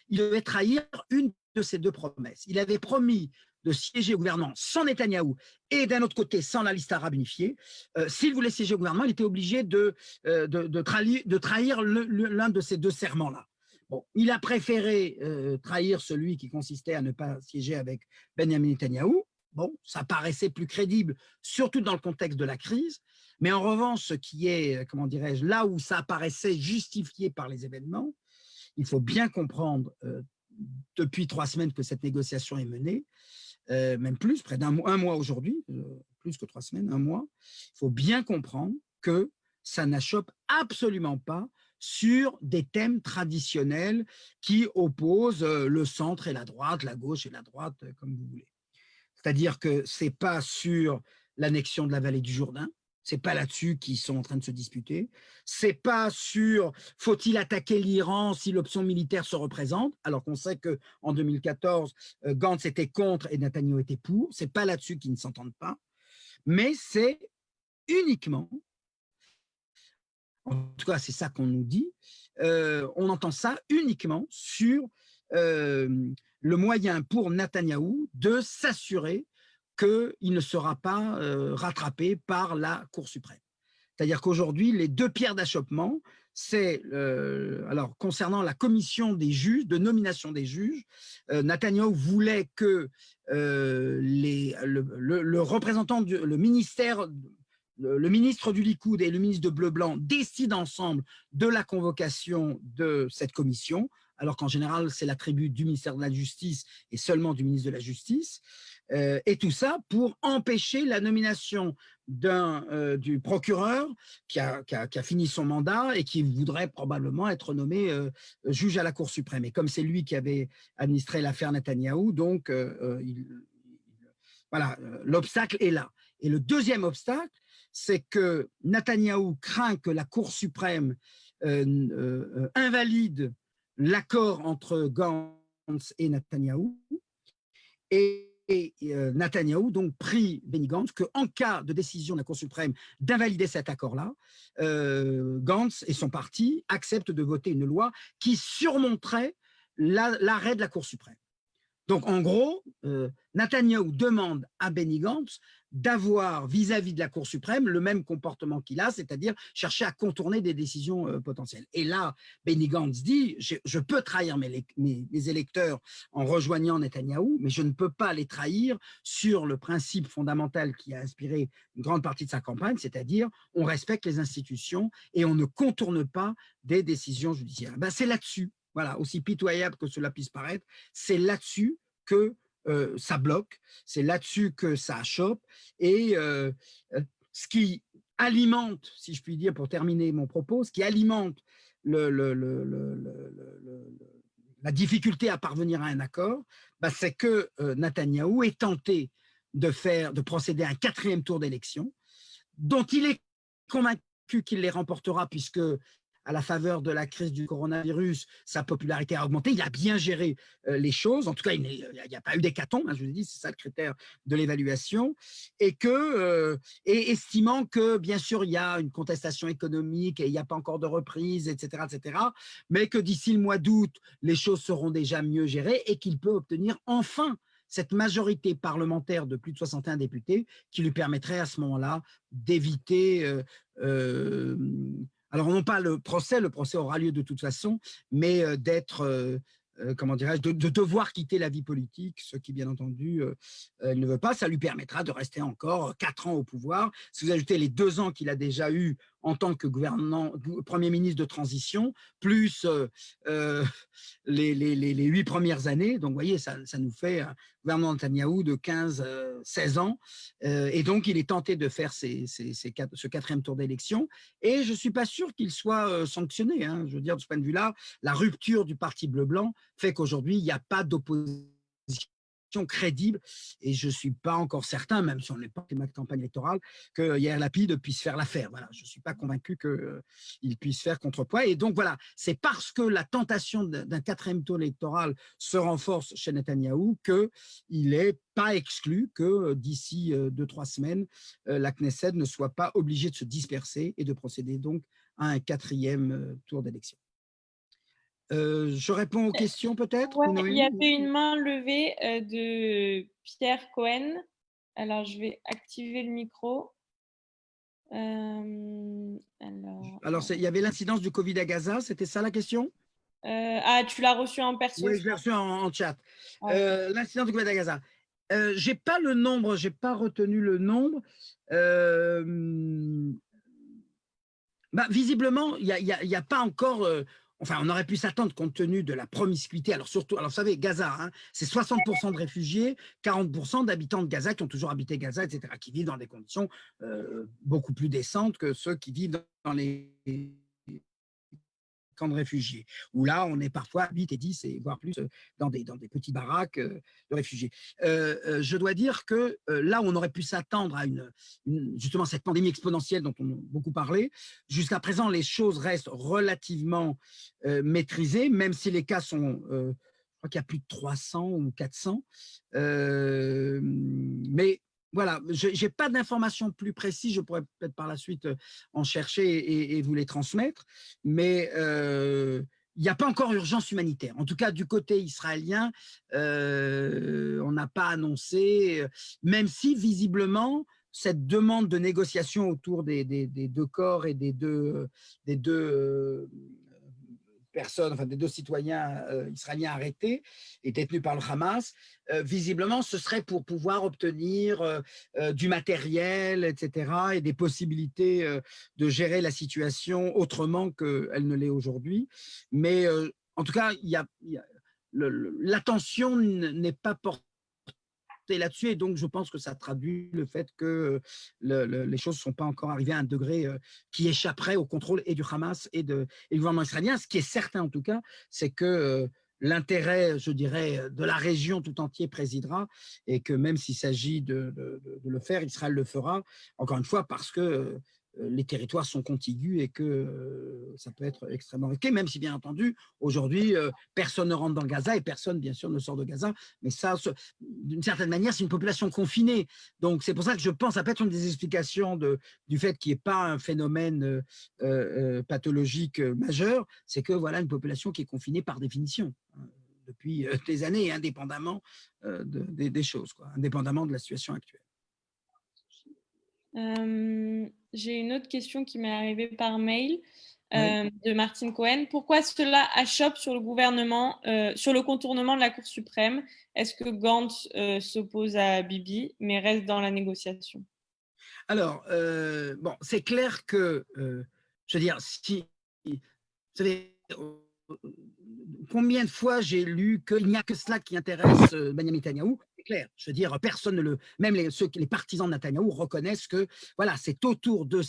il devait trahir une de ses 2 promesses. Il avait promis de siéger au gouvernement sans Netanyahou et d'un autre côté sans la liste arabe unifiée. S'il voulait siéger au gouvernement, il était obligé de trahir l'un de ces 2 serments-là. Bon, il a préféré trahir celui qui consistait à ne pas siéger avec Benjamin Netanyahou. Bon, ça paraissait plus crédible, surtout dans le contexte de la crise. Mais en revanche, ce qui est, comment dirais-je, là où ça apparaissait justifié par les événements, il faut bien comprendre depuis 3 semaines que cette négociation est menée, même plus, près d'un mois aujourd'hui, plus que 3 semaines, 1 mois. Il faut bien comprendre que ça n'achoppe absolument pas sur des thèmes traditionnels qui opposent le centre et la droite, la gauche et la droite, comme vous voulez. C'est-à-dire que ce n'est pas sur l'annexion de la vallée du Jourdain, ce n'est pas là-dessus qu'ils sont en train de se disputer, ce n'est pas sur faut-il attaquer l'Iran si l'option militaire se représente, alors qu'on sait qu'en 2014, Gantz était contre et Netanyahou était pour, ce n'est pas là-dessus qu'ils ne s'entendent pas, mais c'est uniquement, en tout cas c'est ça qu'on nous dit, on entend ça uniquement sur le moyen pour Netanyahou de s'assurer qu'il ne sera pas rattrapé par la Cour suprême. C'est-à-dire qu'aujourd'hui, les deux pierres d'achoppement, c'est, alors concernant la commission des juges, de nomination des juges, Netanyahou voulait que le représentant, le ministre du Likoud et le ministre de Bleu-Blanc décident ensemble de la convocation de cette commission, alors qu'en général, c'est l'attribut du ministère de la Justice et seulement du ministre de la Justice, et tout ça pour empêcher la nomination du procureur qui a fini son mandat et qui voudrait probablement être nommé juge à la Cour suprême. Et comme c'est lui qui avait administré l'affaire Netanyahou, donc voilà, l'obstacle est là. Et le deuxième obstacle, c'est que Netanyahou craint que la Cour suprême invalide l'accord entre Gantz et Netanyahou, et Netanyahou donc prie Benny Gantz qu'en cas de décision de la Cour suprême d'invalider cet accord-là, Gantz et son parti acceptent de voter une loi qui surmonterait l'arrêt de la Cour suprême. Donc, en gros, Netanyahou demande à Benny Gantz d'avoir vis-à-vis de la Cour suprême le même comportement qu'il a, c'est-à-dire chercher à contourner des décisions potentielles. Et là, Benny Gantz dit, je peux trahir mes électeurs en rejoignant Netanyahou, mais je ne peux pas les trahir sur le principe fondamental qui a inspiré une grande partie de sa campagne, c'est-à-dire on respecte les institutions et on ne contourne pas des décisions judiciaires. Ben, c'est là-dessus. Voilà, aussi pitoyable que cela puisse paraître, c'est là-dessus que ça bloque, c'est là-dessus que ça achoppe. Et ce qui alimente, si je puis dire, pour terminer mon propos, ce qui alimente la difficulté à parvenir à un accord, bah, c'est que Netanyahou est tenté de procéder à un 4e tour d'élection, dont il est convaincu qu'il les remportera, puisque à la faveur de la crise du coronavirus, sa popularité a augmenté. Il a bien géré les choses. En tout cas, il n'y a pas eu d'hécatombe, hein, je vous ai dit, c'est ça le critère de l'évaluation. Et estimant que, bien sûr, il y a une contestation économique et il n'y a pas encore de reprise, etc., mais que d'ici le mois d'août, les choses seront déjà mieux gérées et qu'il peut obtenir enfin cette majorité parlementaire de plus de 61 députés qui lui permettrait à ce moment-là d'éviter alors non pas le procès aura lieu de toute façon, mais comment dirais-je, de devoir quitter la vie politique, ce qui bien entendu il ne veut pas. Ça lui permettra de rester encore 4 ans au pouvoir. Si vous ajoutez les 2 ans qu'il a déjà eu en tant que Premier ministre de transition, plus les 8 premières années, donc vous voyez, ça nous fait un gouvernement Netanyahou de 15-16 ans, et donc il est tenté de faire ce 4e tour d'élection, et je ne suis pas sûr qu'il soit sanctionné, hein. Je veux dire, de ce point de vue-là, la rupture du parti bleu-blanc fait qu'aujourd'hui, il n'y a pas d'opposition crédible, et je ne suis pas encore certain, même si on n'est pas dans ma campagne électorale, que Yair Lapid puisse faire l'affaire. Voilà, je ne suis pas convaincu qu'il puisse faire contrepoids. Et donc voilà, c'est parce que la tentation d'un 4e tour électoral se renforce chez Netanyahou qu'il n'est pas exclu que d'ici 2-3 semaines, la Knesset ne soit pas obligée de se disperser et de procéder donc à un 4e tour d'élection. Je réponds aux questions peut-être. Ouais, il y avait une main levée de Pierre Cohen. Alors, je vais activer le micro. Alors il y avait l'incidence du Covid à Gaza, c'était ça la question? Tu l'as reçu en perso? Oui, je l'ai reçu en chat. L'incidence du Covid à Gaza. Je n'ai pas le nombre, je n'ai pas retenu le nombre. Bah, visiblement, il n'y a pas encore… Enfin, on aurait pu s'attendre compte tenu de la promiscuité. Alors, surtout, vous savez, Gaza, hein, c'est 60% de réfugiés, 40% d'habitants de Gaza qui ont toujours habité Gaza, etc., qui vivent dans des conditions beaucoup plus décentes que ceux qui vivent dans les camps de réfugiés, où là, on est parfois 8 et 10, et voire plus, dans des petits baraques de réfugiés. Je dois dire que là, on aurait pu s'attendre à justement cette pandémie exponentielle dont on a beaucoup parlé. Jusqu'à présent, les choses restent relativement maîtrisées, même si les cas sont… je crois qu'il y a plus de 300 ou 400. Mais voilà, je n'ai pas d'informations plus précises, je pourrais peut-être par la suite en chercher et vous les transmettre, mais il n'y a pas encore urgence humanitaire. En tout cas, du côté israélien, on n'a pas annoncé, même si visiblement, cette demande de négociation autour des deux corps et des deux personnes, enfin des deux citoyens israéliens arrêtés et détenus par le Hamas, visiblement, ce serait pour pouvoir obtenir du matériel, etc., et des possibilités de gérer la situation autrement qu'elle ne l'est aujourd'hui. Mais en tout cas, l'attention n'est pas portée là-dessus, et donc je pense que ça traduit le fait que les choses ne sont pas encore arrivées à un degré qui échapperait au contrôle et du Hamas et du gouvernement israélien. Ce qui est certain en tout cas, c'est que l'intérêt, je dirais, de la région tout entière présidera, et que même s'il s'agit de le faire, Israël le fera, encore une fois, parce que les territoires sont contigus et que ça peut être extrêmement risqué, même si bien entendu, aujourd'hui, personne ne rentre dans Gaza et personne, bien sûr, ne sort de Gaza. Mais ça, d'une certaine manière, c'est une population confinée. Donc, c'est pour ça que je pense, ça peut être une des explications du fait qu'il n'y ait pas un phénomène pathologique majeur, c'est que voilà une population qui est confinée par définition depuis des années, indépendamment des choses, quoi, indépendamment de la situation actuelle. J'ai une autre question qui m'est arrivée par mail de Martine Cohen. Pourquoi cela achoppe sur le gouvernement, sur le contournement de la Cour suprême? Est-ce que Gantz s'oppose à Bibi, mais reste dans la négociation? Alors, bon, c'est clair que, je veux dire, si, vous savez, combien de fois j'ai lu qu'il n'y a que cela qui intéresse Benjamin Netanyahou? C'est clair, je veux dire, personne ne même les partisans de Netanyahou reconnaissent que voilà, c'est autour de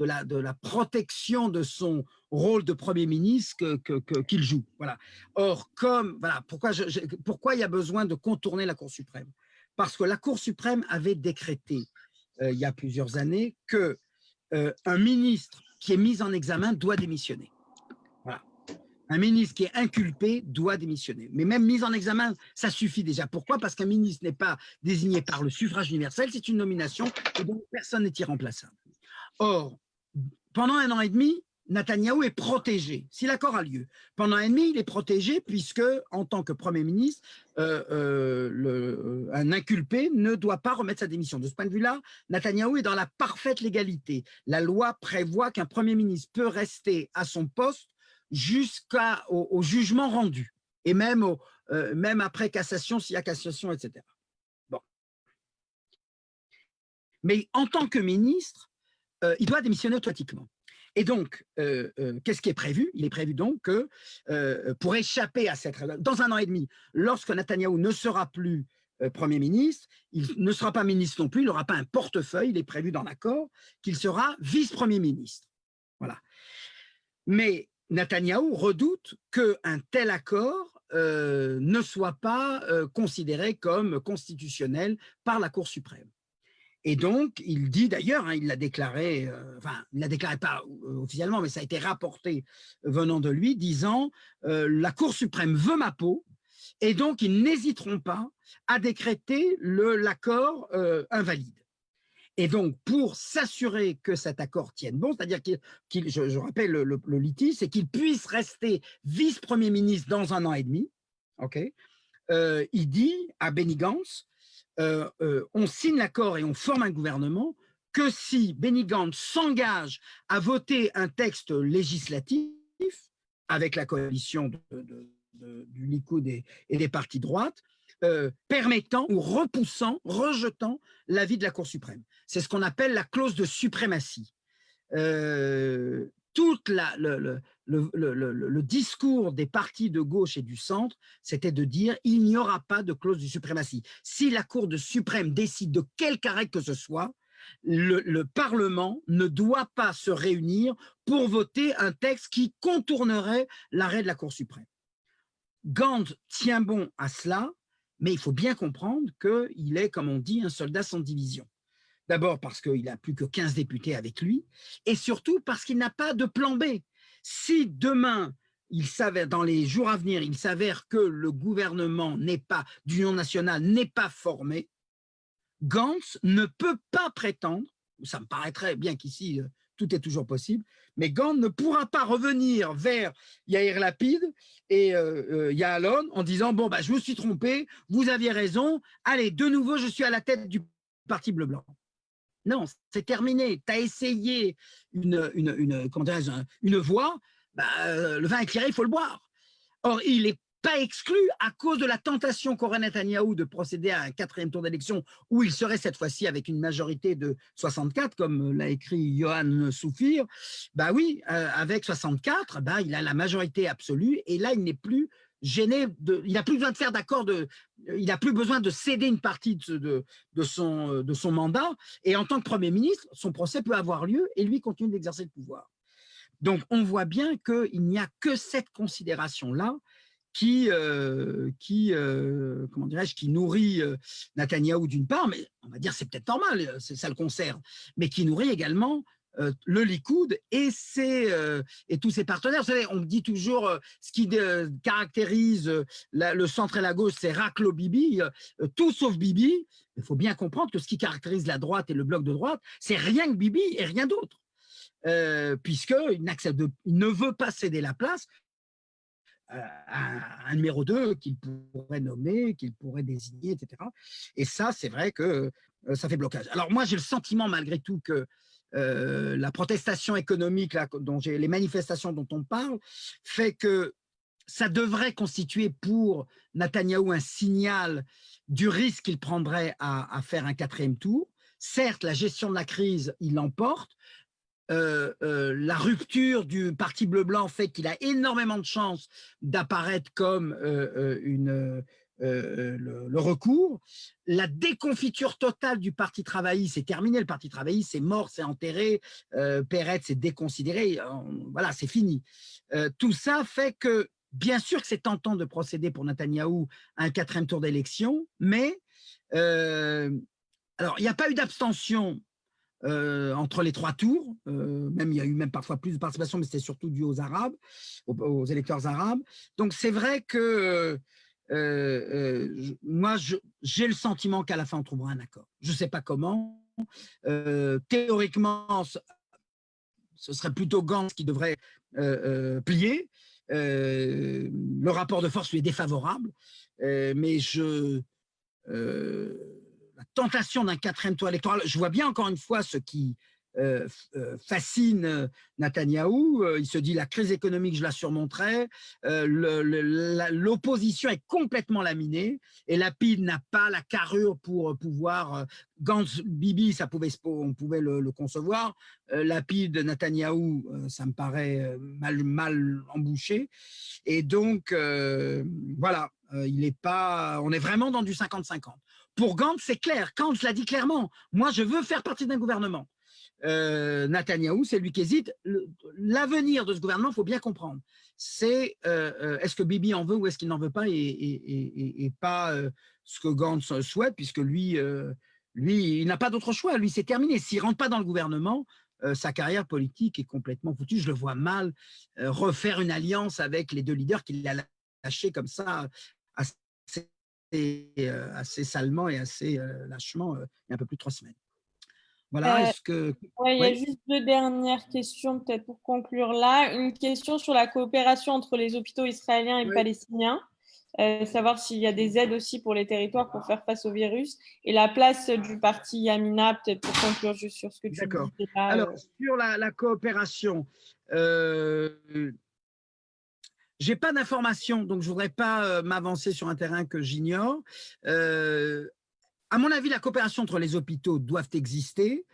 la protection de son rôle de Premier ministre qu'il joue. Voilà. Or, voilà, pourquoi il y a besoin de contourner la Cour suprême? Parce que la Cour suprême avait décrété il y a plusieurs années que un ministre qui est mis en examen doit démissionner. Voilà. Un ministre qui est inculpé doit démissionner. Mais même mise en examen, ça suffit déjà. Pourquoi? Parce qu'un ministre n'est pas désigné par le suffrage universel, c'est une nomination et donc personne n'est irremplaçable. Or, pendant 1 an et demi, Netanyahou est protégé, si l'accord a lieu. Pendant 1 an et demi, il est protégé puisque, en tant que Premier ministre, un inculpé ne doit pas remettre sa démission. De ce point de vue-là, Netanyahou est dans la parfaite légalité. La loi prévoit qu'un Premier ministre peut rester à son poste jusqu'au jugement rendu, et même après cassation, s'il y a cassation, etc. Bon. Mais en tant que ministre, il doit démissionner automatiquement. Et donc, qu'est-ce qui est prévu? Il est prévu donc que pour échapper à cette… Dans 1 an et demi, lorsque Netanyahou ne sera plus Premier ministre, il ne sera pas ministre non plus, il n'aura pas un portefeuille, il est prévu dans l'accord qu'il sera vice-premier ministre. Voilà. Mais Netanyahou redoute qu'un tel accord ne soit pas considéré comme constitutionnel par la Cour suprême. Et donc, il dit d'ailleurs, il l'a déclaré, enfin, il ne l'a déclaré pas officiellement, mais ça a été rapporté venant de lui, disant la Cour suprême veut ma peau, et donc ils n'hésiteront pas à décréter l'accord invalide. Et donc, pour s'assurer que cet accord tienne bon, c'est-à-dire je rappelle le litige, c'est qu'il puisse rester vice-premier ministre dans 1 an et demi, okay, il dit à Benny Gantz, on signe l'accord et on forme un gouvernement que si Benny Gantz s'engage à voter un texte législatif avec la coalition du Likoud et des partis de droite, permettant ou rejetant l'avis de la Cour suprême. C'est ce qu'on appelle la clause de suprématie. Tout le discours des partis de gauche et du centre, c'était de dire il n'y aura pas de clause de suprématie. Si la Cour de suprême décide de quelque arrêt que ce soit, le Parlement ne doit pas se réunir pour voter un texte qui contournerait l'arrêt de la Cour suprême. Gantz tient bon à cela, mais il faut bien comprendre qu'il est, comme on dit, un soldat sans division. D'abord parce qu'il n'a plus que 15 députés avec lui, et surtout parce qu'il n'a pas de plan B. Si demain, dans les jours à venir, il s'avère que le gouvernement d'union nationale n'est pas formé, Gantz ne peut pas prétendre, ça me paraîtrait bien qu'ici, tout est toujours possible, mais Gantz ne pourra pas revenir vers Yair Lapid et Ya'alon en disant « Bon, je me suis trompé, vous aviez raison, allez, de nouveau, je suis à la tête du Parti bleu-blanc ». Non, c'est terminé. Tu as essayé comment dirais-je, une voie, le vin éclairé, il faut le boire. Or, il n'est pas exclu à cause de la tentation qu'aurait Netanyahou de procéder à un 4e tour d'élection où il serait cette fois-ci avec une majorité de 64, comme l'a écrit Johan Soufir. Oui, avec 64, il a la majorité absolue et là, il n'est plus gêné, il n'a plus besoin de faire d'accord, il n'a plus besoin de céder une partie de son mandat et en tant que Premier ministre, son procès peut avoir lieu et lui continue d'exercer le pouvoir. Donc, on voit bien qu'il n'y a que cette considération-là qui nourrit Netanyahou d'une part, mais on va dire c'est peut-être normal, ça le concerne, mais qui nourrit également le Likoud et tous ses partenaires. Vous savez, on dit toujours ce qui caractérise le centre et la gauche, c'est Raclo Bibi, tout sauf Bibi. Il faut bien comprendre que ce qui caractérise la droite et le bloc de droite, c'est rien que Bibi et rien d'autre. Puisqu'il ne veut pas céder la place à un numéro 2 qu'il pourrait nommer, qu'il pourrait désigner, etc. Et ça, c'est vrai que ça fait blocage. Alors moi, j'ai le sentiment malgré tout que la protestation économique, là, les manifestations dont on parle, fait que ça devrait constituer pour Netanyahou un signal du risque qu'il prendrait à faire un 4e tour. Certes, la gestion de la crise, il l'emporte. La rupture du Parti bleu-blanc fait qu'il a énormément de chances d'apparaître comme le recours. La déconfiture totale du Parti travailliste, c'est terminé, le Parti travailliste, c'est mort, c'est enterré, Peretz c'est déconsidéré, voilà, c'est fini. Tout ça fait que, bien sûr que c'est tentant de procéder pour Netanyahou à un 4e tour d'élection, mais alors, il n'y a pas eu d'abstention entre les 3 tours, il y a eu même parfois plus de participation, mais c'était surtout dû aux Arabes, aux électeurs arabes. Donc c'est vrai que moi, j'ai le sentiment qu'à la fin, on trouvera un accord. Je ne sais pas comment. Théoriquement, ce serait plutôt Gantz qui devrait plier. Le rapport de force lui est défavorable, mais la tentation d'un 4e tour électoral, je vois bien encore une fois ce qui fascine Netanyahou. Il se dit la crise économique, je la surmonterai. L'opposition est complètement laminée et Lapid n'a pas la carrure pour pouvoir. Gantz, Bibi, on pouvait le concevoir. Lapid, Netanyahou, ça me paraît mal embouché. Et donc, voilà, on est vraiment dans du 50-50. Pour Gantz, c'est clair. Gantz l'a dit clairement. Moi, je veux faire partie d'un gouvernement. Netanyahou, c'est lui qui hésite. L'avenir de ce gouvernement, il faut bien comprendre. C'est est-ce que Bibi en veut ou est-ce qu'il n'en veut pas et pas ce que Gantz souhaite, puisque lui, il n'a pas d'autre choix. Lui, c'est terminé. S'il ne rentre pas dans le gouvernement, sa carrière politique est complètement foutue. Je le vois mal refaire une alliance avec les 2 leaders qu'il a lâchés comme ça assez salement et assez lâchement il y a un peu plus de 3 semaines. Voilà, est-ce que… Il y a juste 2 dernières questions peut-être pour conclure là. Une question sur la coopération entre les hôpitaux israéliens et palestiniens, savoir s'il y a des aides aussi pour les territoires pour faire face au virus, et la place du parti Yamina, peut-être pour conclure juste sur ce que tu disais là. Alors, sur la coopération, je n'ai pas d'informations, donc je ne voudrais pas m'avancer sur un terrain que j'ignore. À mon avis, la coopération entre les hôpitaux doit exister,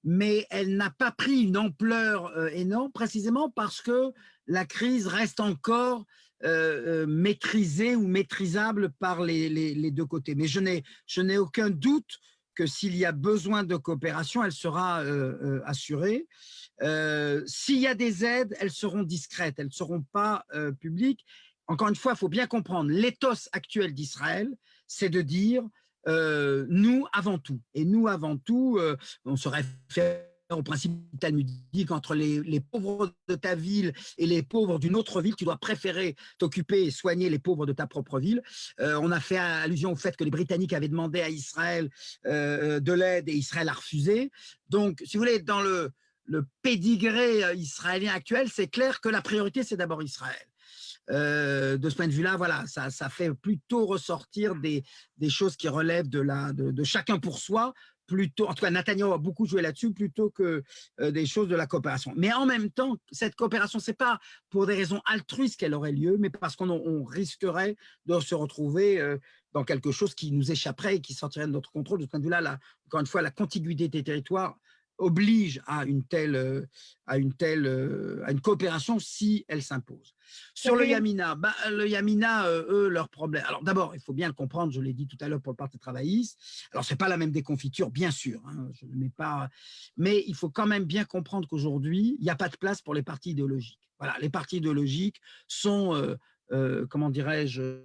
mais elle n'a pas pris une ampleur énorme, précisément parce que la crise reste encore maîtrisée ou maîtrisable par les 2 côtés. Mais je n'ai aucun doute que s'il y a besoin de coopération, elle sera assurée. S'il y a des aides, elles seront discrètes, elles ne seront pas publiques. Encore une fois, il faut bien comprendre, l'éthos actuel d'Israël, c'est de dire nous avant tout. Et nous avant tout, on se réfère au principe talmudique entre les pauvres de ta ville et les pauvres d'une autre ville, tu dois préférer t'occuper et soigner les pauvres de ta propre ville. On a fait allusion au fait que les Britanniques avaient demandé à Israël de l'aide et Israël a refusé. Donc, si vous voulez, dans le pédigré israélien actuel, c'est clair que la priorité, c'est d'abord Israël. De ce point de vue-là, voilà, ça fait plutôt ressortir des choses qui relèvent de chacun pour soi, plutôt, en tout cas, Netanyahou a beaucoup joué là-dessus plutôt que des choses de la coopération. Mais en même temps, cette coopération, c'est pas pour des raisons altruistes qu'elle aurait lieu, mais parce qu'on risquerait de se retrouver dans quelque chose qui nous échapperait et qui sortirait de notre contrôle. De ce point de vue-là, encore une fois, la contiguïté des territoires oblige à une coopération si elle s'impose. Sur le Yamina, eux, leur problème. Alors d'abord, il faut bien le comprendre, je l'ai dit tout à l'heure pour le Parti travailliste. Alors c'est pas la même déconfiture, bien sûr, hein, je ne mets pas, mais il faut quand même bien comprendre qu'aujourd'hui, il n'y a pas de place pour les partis idéologiques. Voilà, les partis idéologiques sont, comment dirais-je,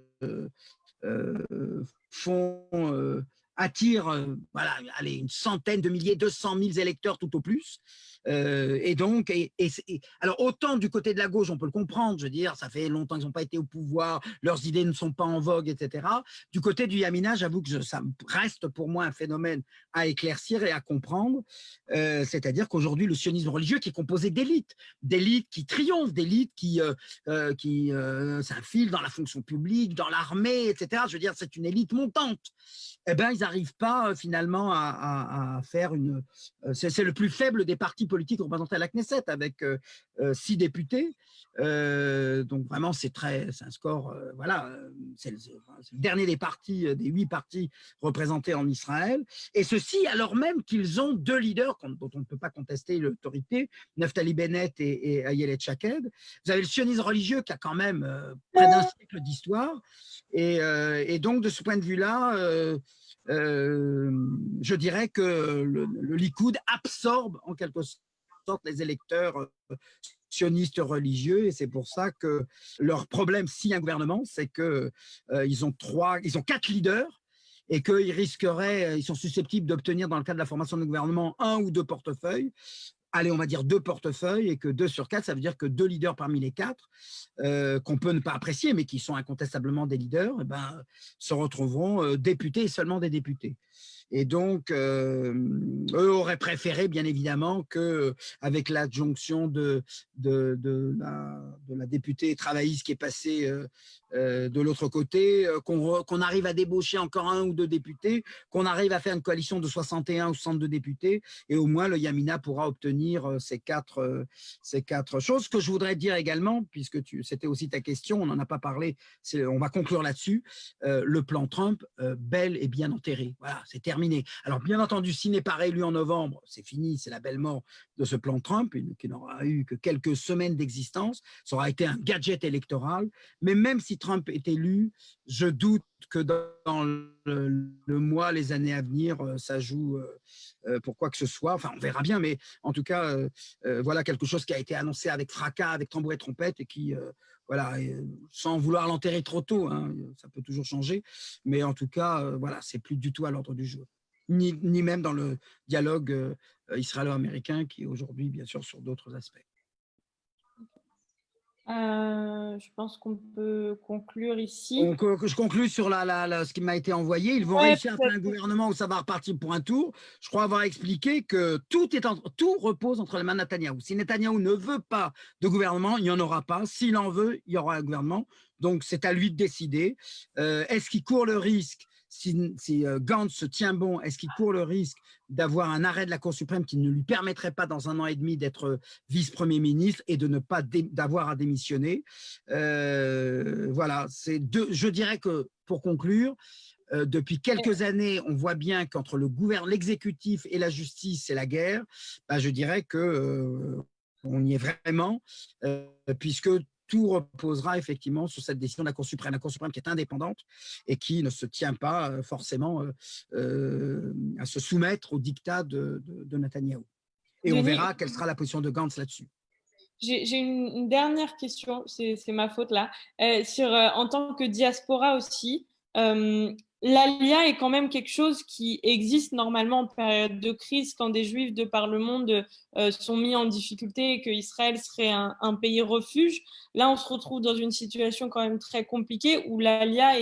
attire voilà, allez, une centaine de milliers, 200 000 électeurs tout au plus. Alors autant du côté de la gauche, on peut le comprendre, je veux dire, ça fait longtemps qu'ils n'ont pas été au pouvoir, leurs idées ne sont pas en vogue, etc. Du côté du Yamina, j'avoue que ça reste pour moi un phénomène à éclaircir et à comprendre. C'est-à-dire qu'aujourd'hui, le sionisme religieux qui est composé d'élites qui triomphent, d'élites qui s'infilent dans la fonction publique, dans l'armée, etc. Je veux dire, c'est une élite montante. Eh ben, ils n'arrivent pas finalement à faire une… C'est le plus faible des partis politiques représentés à la Knesset, avec 6 députés. Donc vraiment, c'est un score, voilà, c'est le dernier des partis, des 8 partis représentés en Israël. Et ceci alors même qu'ils ont 2 leaders dont on ne peut pas contester l'autorité, Naftali Bennett et Ayelet Shaked. Vous avez le sionisme religieux qui a quand même près d'un siècle d'histoire. Et donc, de ce point de vue-là, je dirais que le Likoud absorbe en quelque sorte les électeurs sionistes religieux, et c'est pour ça que leur problème, s'il y a un gouvernement, c'est qu'ils ont 4 leaders et qu'ils risqueraient, ils sont susceptibles d'obtenir dans le cadre de la formation du gouvernement 1 ou 2 portefeuilles. Allez, on va dire 2 portefeuilles, et que 2 sur 4, ça veut dire que 2 leaders parmi les 4, qu'on peut ne pas apprécier, mais qui sont incontestablement des leaders, se retrouveront députés et seulement des députés. Et donc, eux auraient préféré, bien évidemment, qu'avec l'adjonction de la députée travailliste qui est passée de l'autre côté, qu'on arrive à débaucher encore 1 ou 2 députés, qu'on arrive à faire une coalition de 61 ou 62 députés, et au moins le Yamina pourra obtenir ces quatre choses. Ce que je voudrais dire également, puisque c'était aussi ta question, on n'en a pas parlé, on va conclure là-dessus, le plan Trump, bel et bien enterré. Voilà, c'est terminé. Alors, bien entendu, s'il n'est pas réélu en novembre, c'est fini, c'est la belle mort de ce plan Trump, qui n'aura eu que quelques semaines d'existence. Ça aura été un gadget électoral. Mais même si Trump est élu, je doute que dans le mois, les années à venir, ça joue pour quoi que ce soit. Enfin, on verra bien, mais en tout cas, voilà quelque chose qui a été annoncé avec fracas, avec tambour et trompette, et qui… voilà, sans vouloir l'enterrer trop tôt, hein, ça peut toujours changer, mais en tout cas, voilà, c'est plus du tout à l'ordre du jour, ni même dans le dialogue israélo-américain qui est aujourd'hui, bien sûr, sur d'autres aspects. Je pense qu'on peut conclure ici. Je conclue sur ce qui m'a été envoyé. Ils vont réussir à faire un gouvernement où ça va repartir pour un tour. Je crois avoir expliqué que tout repose entre les mains de Netanyahou. Si Netanyahou ne veut pas de gouvernement, il n'y en aura pas. S'il en veut, il y aura un gouvernement. Donc, c'est à lui de décider. Est-ce qu'il court le risque, si Gantz se tient bon, est-ce qu'il court le risque d'avoir un arrêt de la Cour suprême qui ne lui permettrait pas dans 1 an et demi d'être vice-premier ministre et de ne pas d'avoir à démissionner? Voilà, je dirais que, pour conclure, depuis quelques années, on voit bien qu'entre l'exécutif et la justice, c'est la guerre. Je dirais que on y est vraiment, puisque tout reposera effectivement sur cette décision de la Cour suprême qui est indépendante et qui ne se tient pas forcément à se soumettre au diktat de Netanyahou. Et on verra quelle sera la position de Gantz là-dessus. J'ai une dernière question, c'est ma faute là, en tant que diaspora aussi. L'ALIA est quand même quelque chose qui existe normalement en période de crise, quand des Juifs de par le monde sont mis en difficulté et qu'Israël serait un pays refuge. Là, on se retrouve dans une situation quand même très compliquée où l'ALIA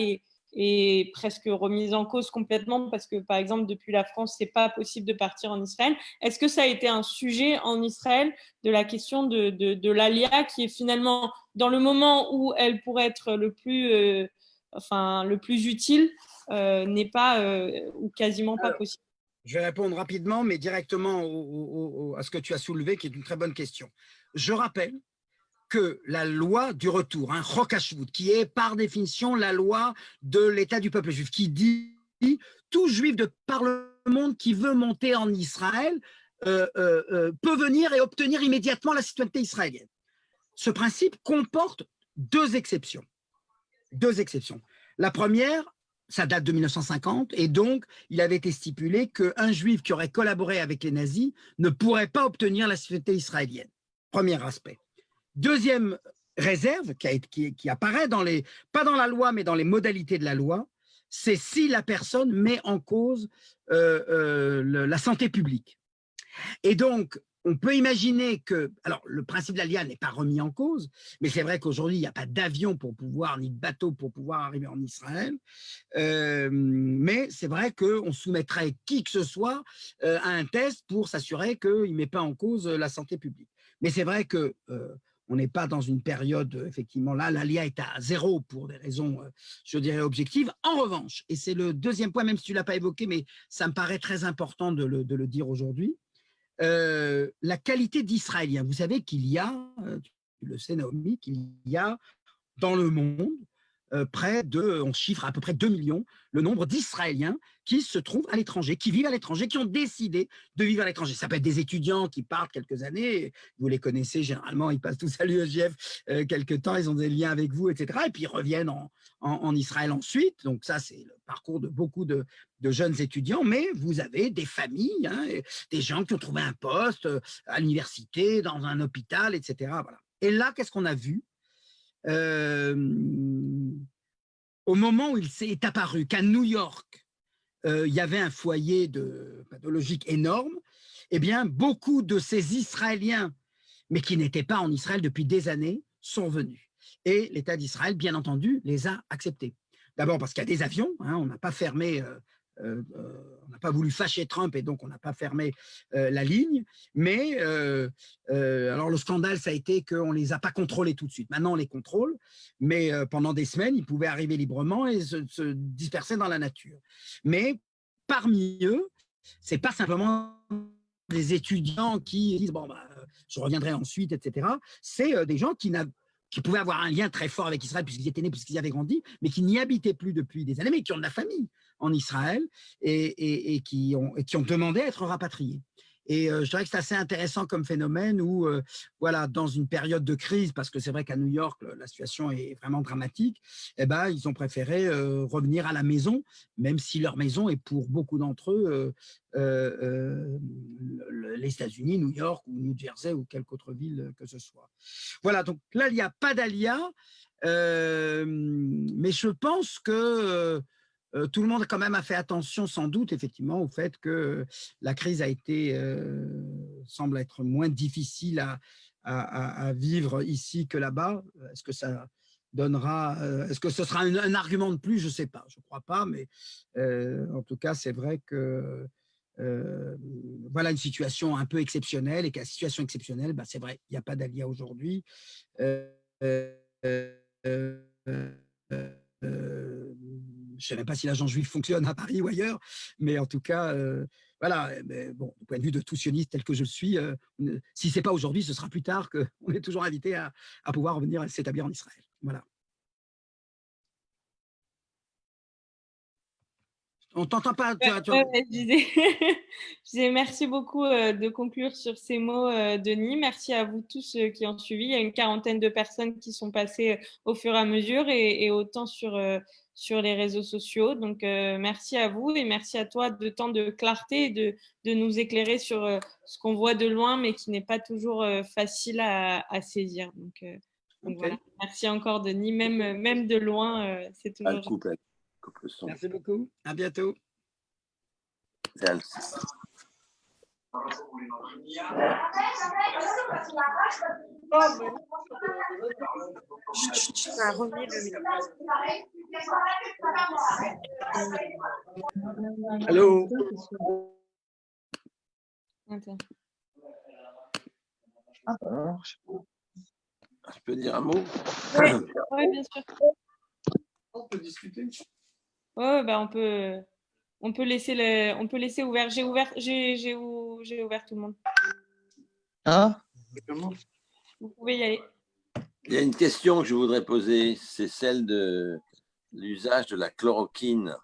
est presque remise en cause complètement parce que, par exemple, depuis la France, c'est pas possible de partir en Israël. Est-ce que ça a été un sujet en Israël de la question de l'ALIA qui est finalement, dans le moment où elle pourrait être le plus utile, n'est pas ou quasiment pas possible? Je vais répondre rapidement, mais directement à ce que tu as soulevé, qui est une très bonne question. Je rappelle que la loi du retour, Chok Hashvut, qui est par définition la loi de l'État du peuple juif, qui dit tout juif de par le monde qui veut monter en Israël peut venir et obtenir immédiatement la citoyenneté israélienne. Ce principe comporte deux exceptions. Deux exceptions. La première, ça date de 1950, et donc il avait été stipulé qu'un juif qui aurait collaboré avec les nazis ne pourrait pas obtenir la citoyenneté israélienne. Premier aspect. Deuxième réserve qui apparaît pas dans la loi, mais dans les modalités de la loi, c'est si la personne met en cause la santé publique. Et donc, on peut imaginer que, alors le principe de l'Aliyah n'est pas remis en cause, mais c'est vrai qu'aujourd'hui, il n'y a pas d'avion pour pouvoir, ni de bateau pour pouvoir arriver en Israël. Mais c'est vrai qu'on soumettrait qui que ce soit à un test pour s'assurer qu'il ne met pas en cause la santé publique. Mais c'est vrai que on n'est pas dans une période, effectivement, là, l'Aliyah est à zéro pour des raisons, je dirais, objectives. En revanche, et c'est le deuxième point, même si tu ne l'as pas évoqué, mais ça me paraît très important de le dire aujourd'hui, la qualité d'Israélien. Vous savez qu'il y a, tu le sais Naomi, qu'il y a dans le monde on chiffre à peu près 2 millions le nombre d'Israéliens qui se trouvent à l'étranger, qui vivent à l'étranger, qui ont décidé de vivre à l'étranger. Ça peut être des étudiants qui partent quelques années, vous les connaissez généralement, ils passent tous à l'UEJF quelques temps, ils ont des liens avec vous, etc. Et puis ils reviennent en Israël ensuite. Donc ça, c'est le parcours de beaucoup de jeunes étudiants, mais vous avez des familles, des gens qui ont trouvé un poste à l'université, dans un hôpital, etc. Voilà. Et là, qu'est-ce qu'on a vu ? Au moment où il s'est apparu qu'à New York, il y avait un foyer pathologique énorme, eh bien, beaucoup de ces Israéliens, mais qui n'étaient pas en Israël depuis des années, sont venus. Et l'État d'Israël, bien entendu, les a acceptés. D'abord parce qu'il y a des avions, on n'a pas fermé... on n'a pas voulu fâcher Trump et donc on n'a pas fermé la ligne, mais alors le scandale ça a été qu'on ne les a pas contrôlés tout de suite. Maintenant on les contrôle, mais pendant des semaines ils pouvaient arriver librement et se disperser dans la nature. Mais parmi eux, c'est pas simplement des étudiants qui disent bon je reviendrai ensuite, etc. C'est des gens qui pouvaient avoir un lien très fort avec Israël puisqu'ils étaient nés, puisqu'ils y avaient grandi, mais qui n'y habitaient plus depuis des années, mais qui ont de la famille en Israël et qui ont demandé à être rapatriés. Et je dirais que c'est assez intéressant comme phénomène où, voilà, dans une période de crise, parce que c'est vrai qu'à New York, la situation est vraiment dramatique, eh ben, ils ont préféré revenir à la maison, même si leur maison est pour beaucoup d'entre eux les États-Unis, New York ou New Jersey ou quelque autre ville que ce soit. Voilà, donc là, il n'y a pas d'Aliyah, mais je pense que tout le monde quand même a fait attention sans doute effectivement au fait que la crise semble être moins difficile à vivre ici que là-bas. Est-ce que ça donnera, est-ce que ce sera un argument de plus? Je ne sais pas, je ne crois pas, mais en tout cas c'est vrai que voilà une situation un peu exceptionnelle et qu'à situation exceptionnelle, c'est vrai, il n'y a pas d'Aliyah aujourd'hui. Je ne sais même pas si l'agent juif fonctionne à Paris ou ailleurs, mais en tout cas, voilà, mais bon, du point de vue de tout sioniste tel que je le suis, si ce n'est pas aujourd'hui, ce sera plus tard qu'on est toujours invité à pouvoir revenir s'établir en Israël. Voilà. On ne t'entend pas. Je disais merci beaucoup de conclure sur ces mots, Denis. Merci à vous tous qui ont suivi. Il y a une quarantaine de personnes qui sont passées au fur et à mesure et autant sur les réseaux sociaux. Donc, merci à vous et merci à toi de tant de clarté et de nous éclairer sur ce qu'on voit de loin, mais qui n'est pas toujours facile à saisir. Donc, okay. Voilà. Merci encore, Denis. Même de loin, c'est toujours... Merci beaucoup. À bientôt. Allô. Je peux dire un mot? Oui, bien sûr. On peut discuter. Ouais, on peut. On peut laisser ouvert. J'ai ouvert tout le monde. Ah, Vous pouvez y aller. Il y a une question que je voudrais poser, c'est celle de l'usage de la chloroquine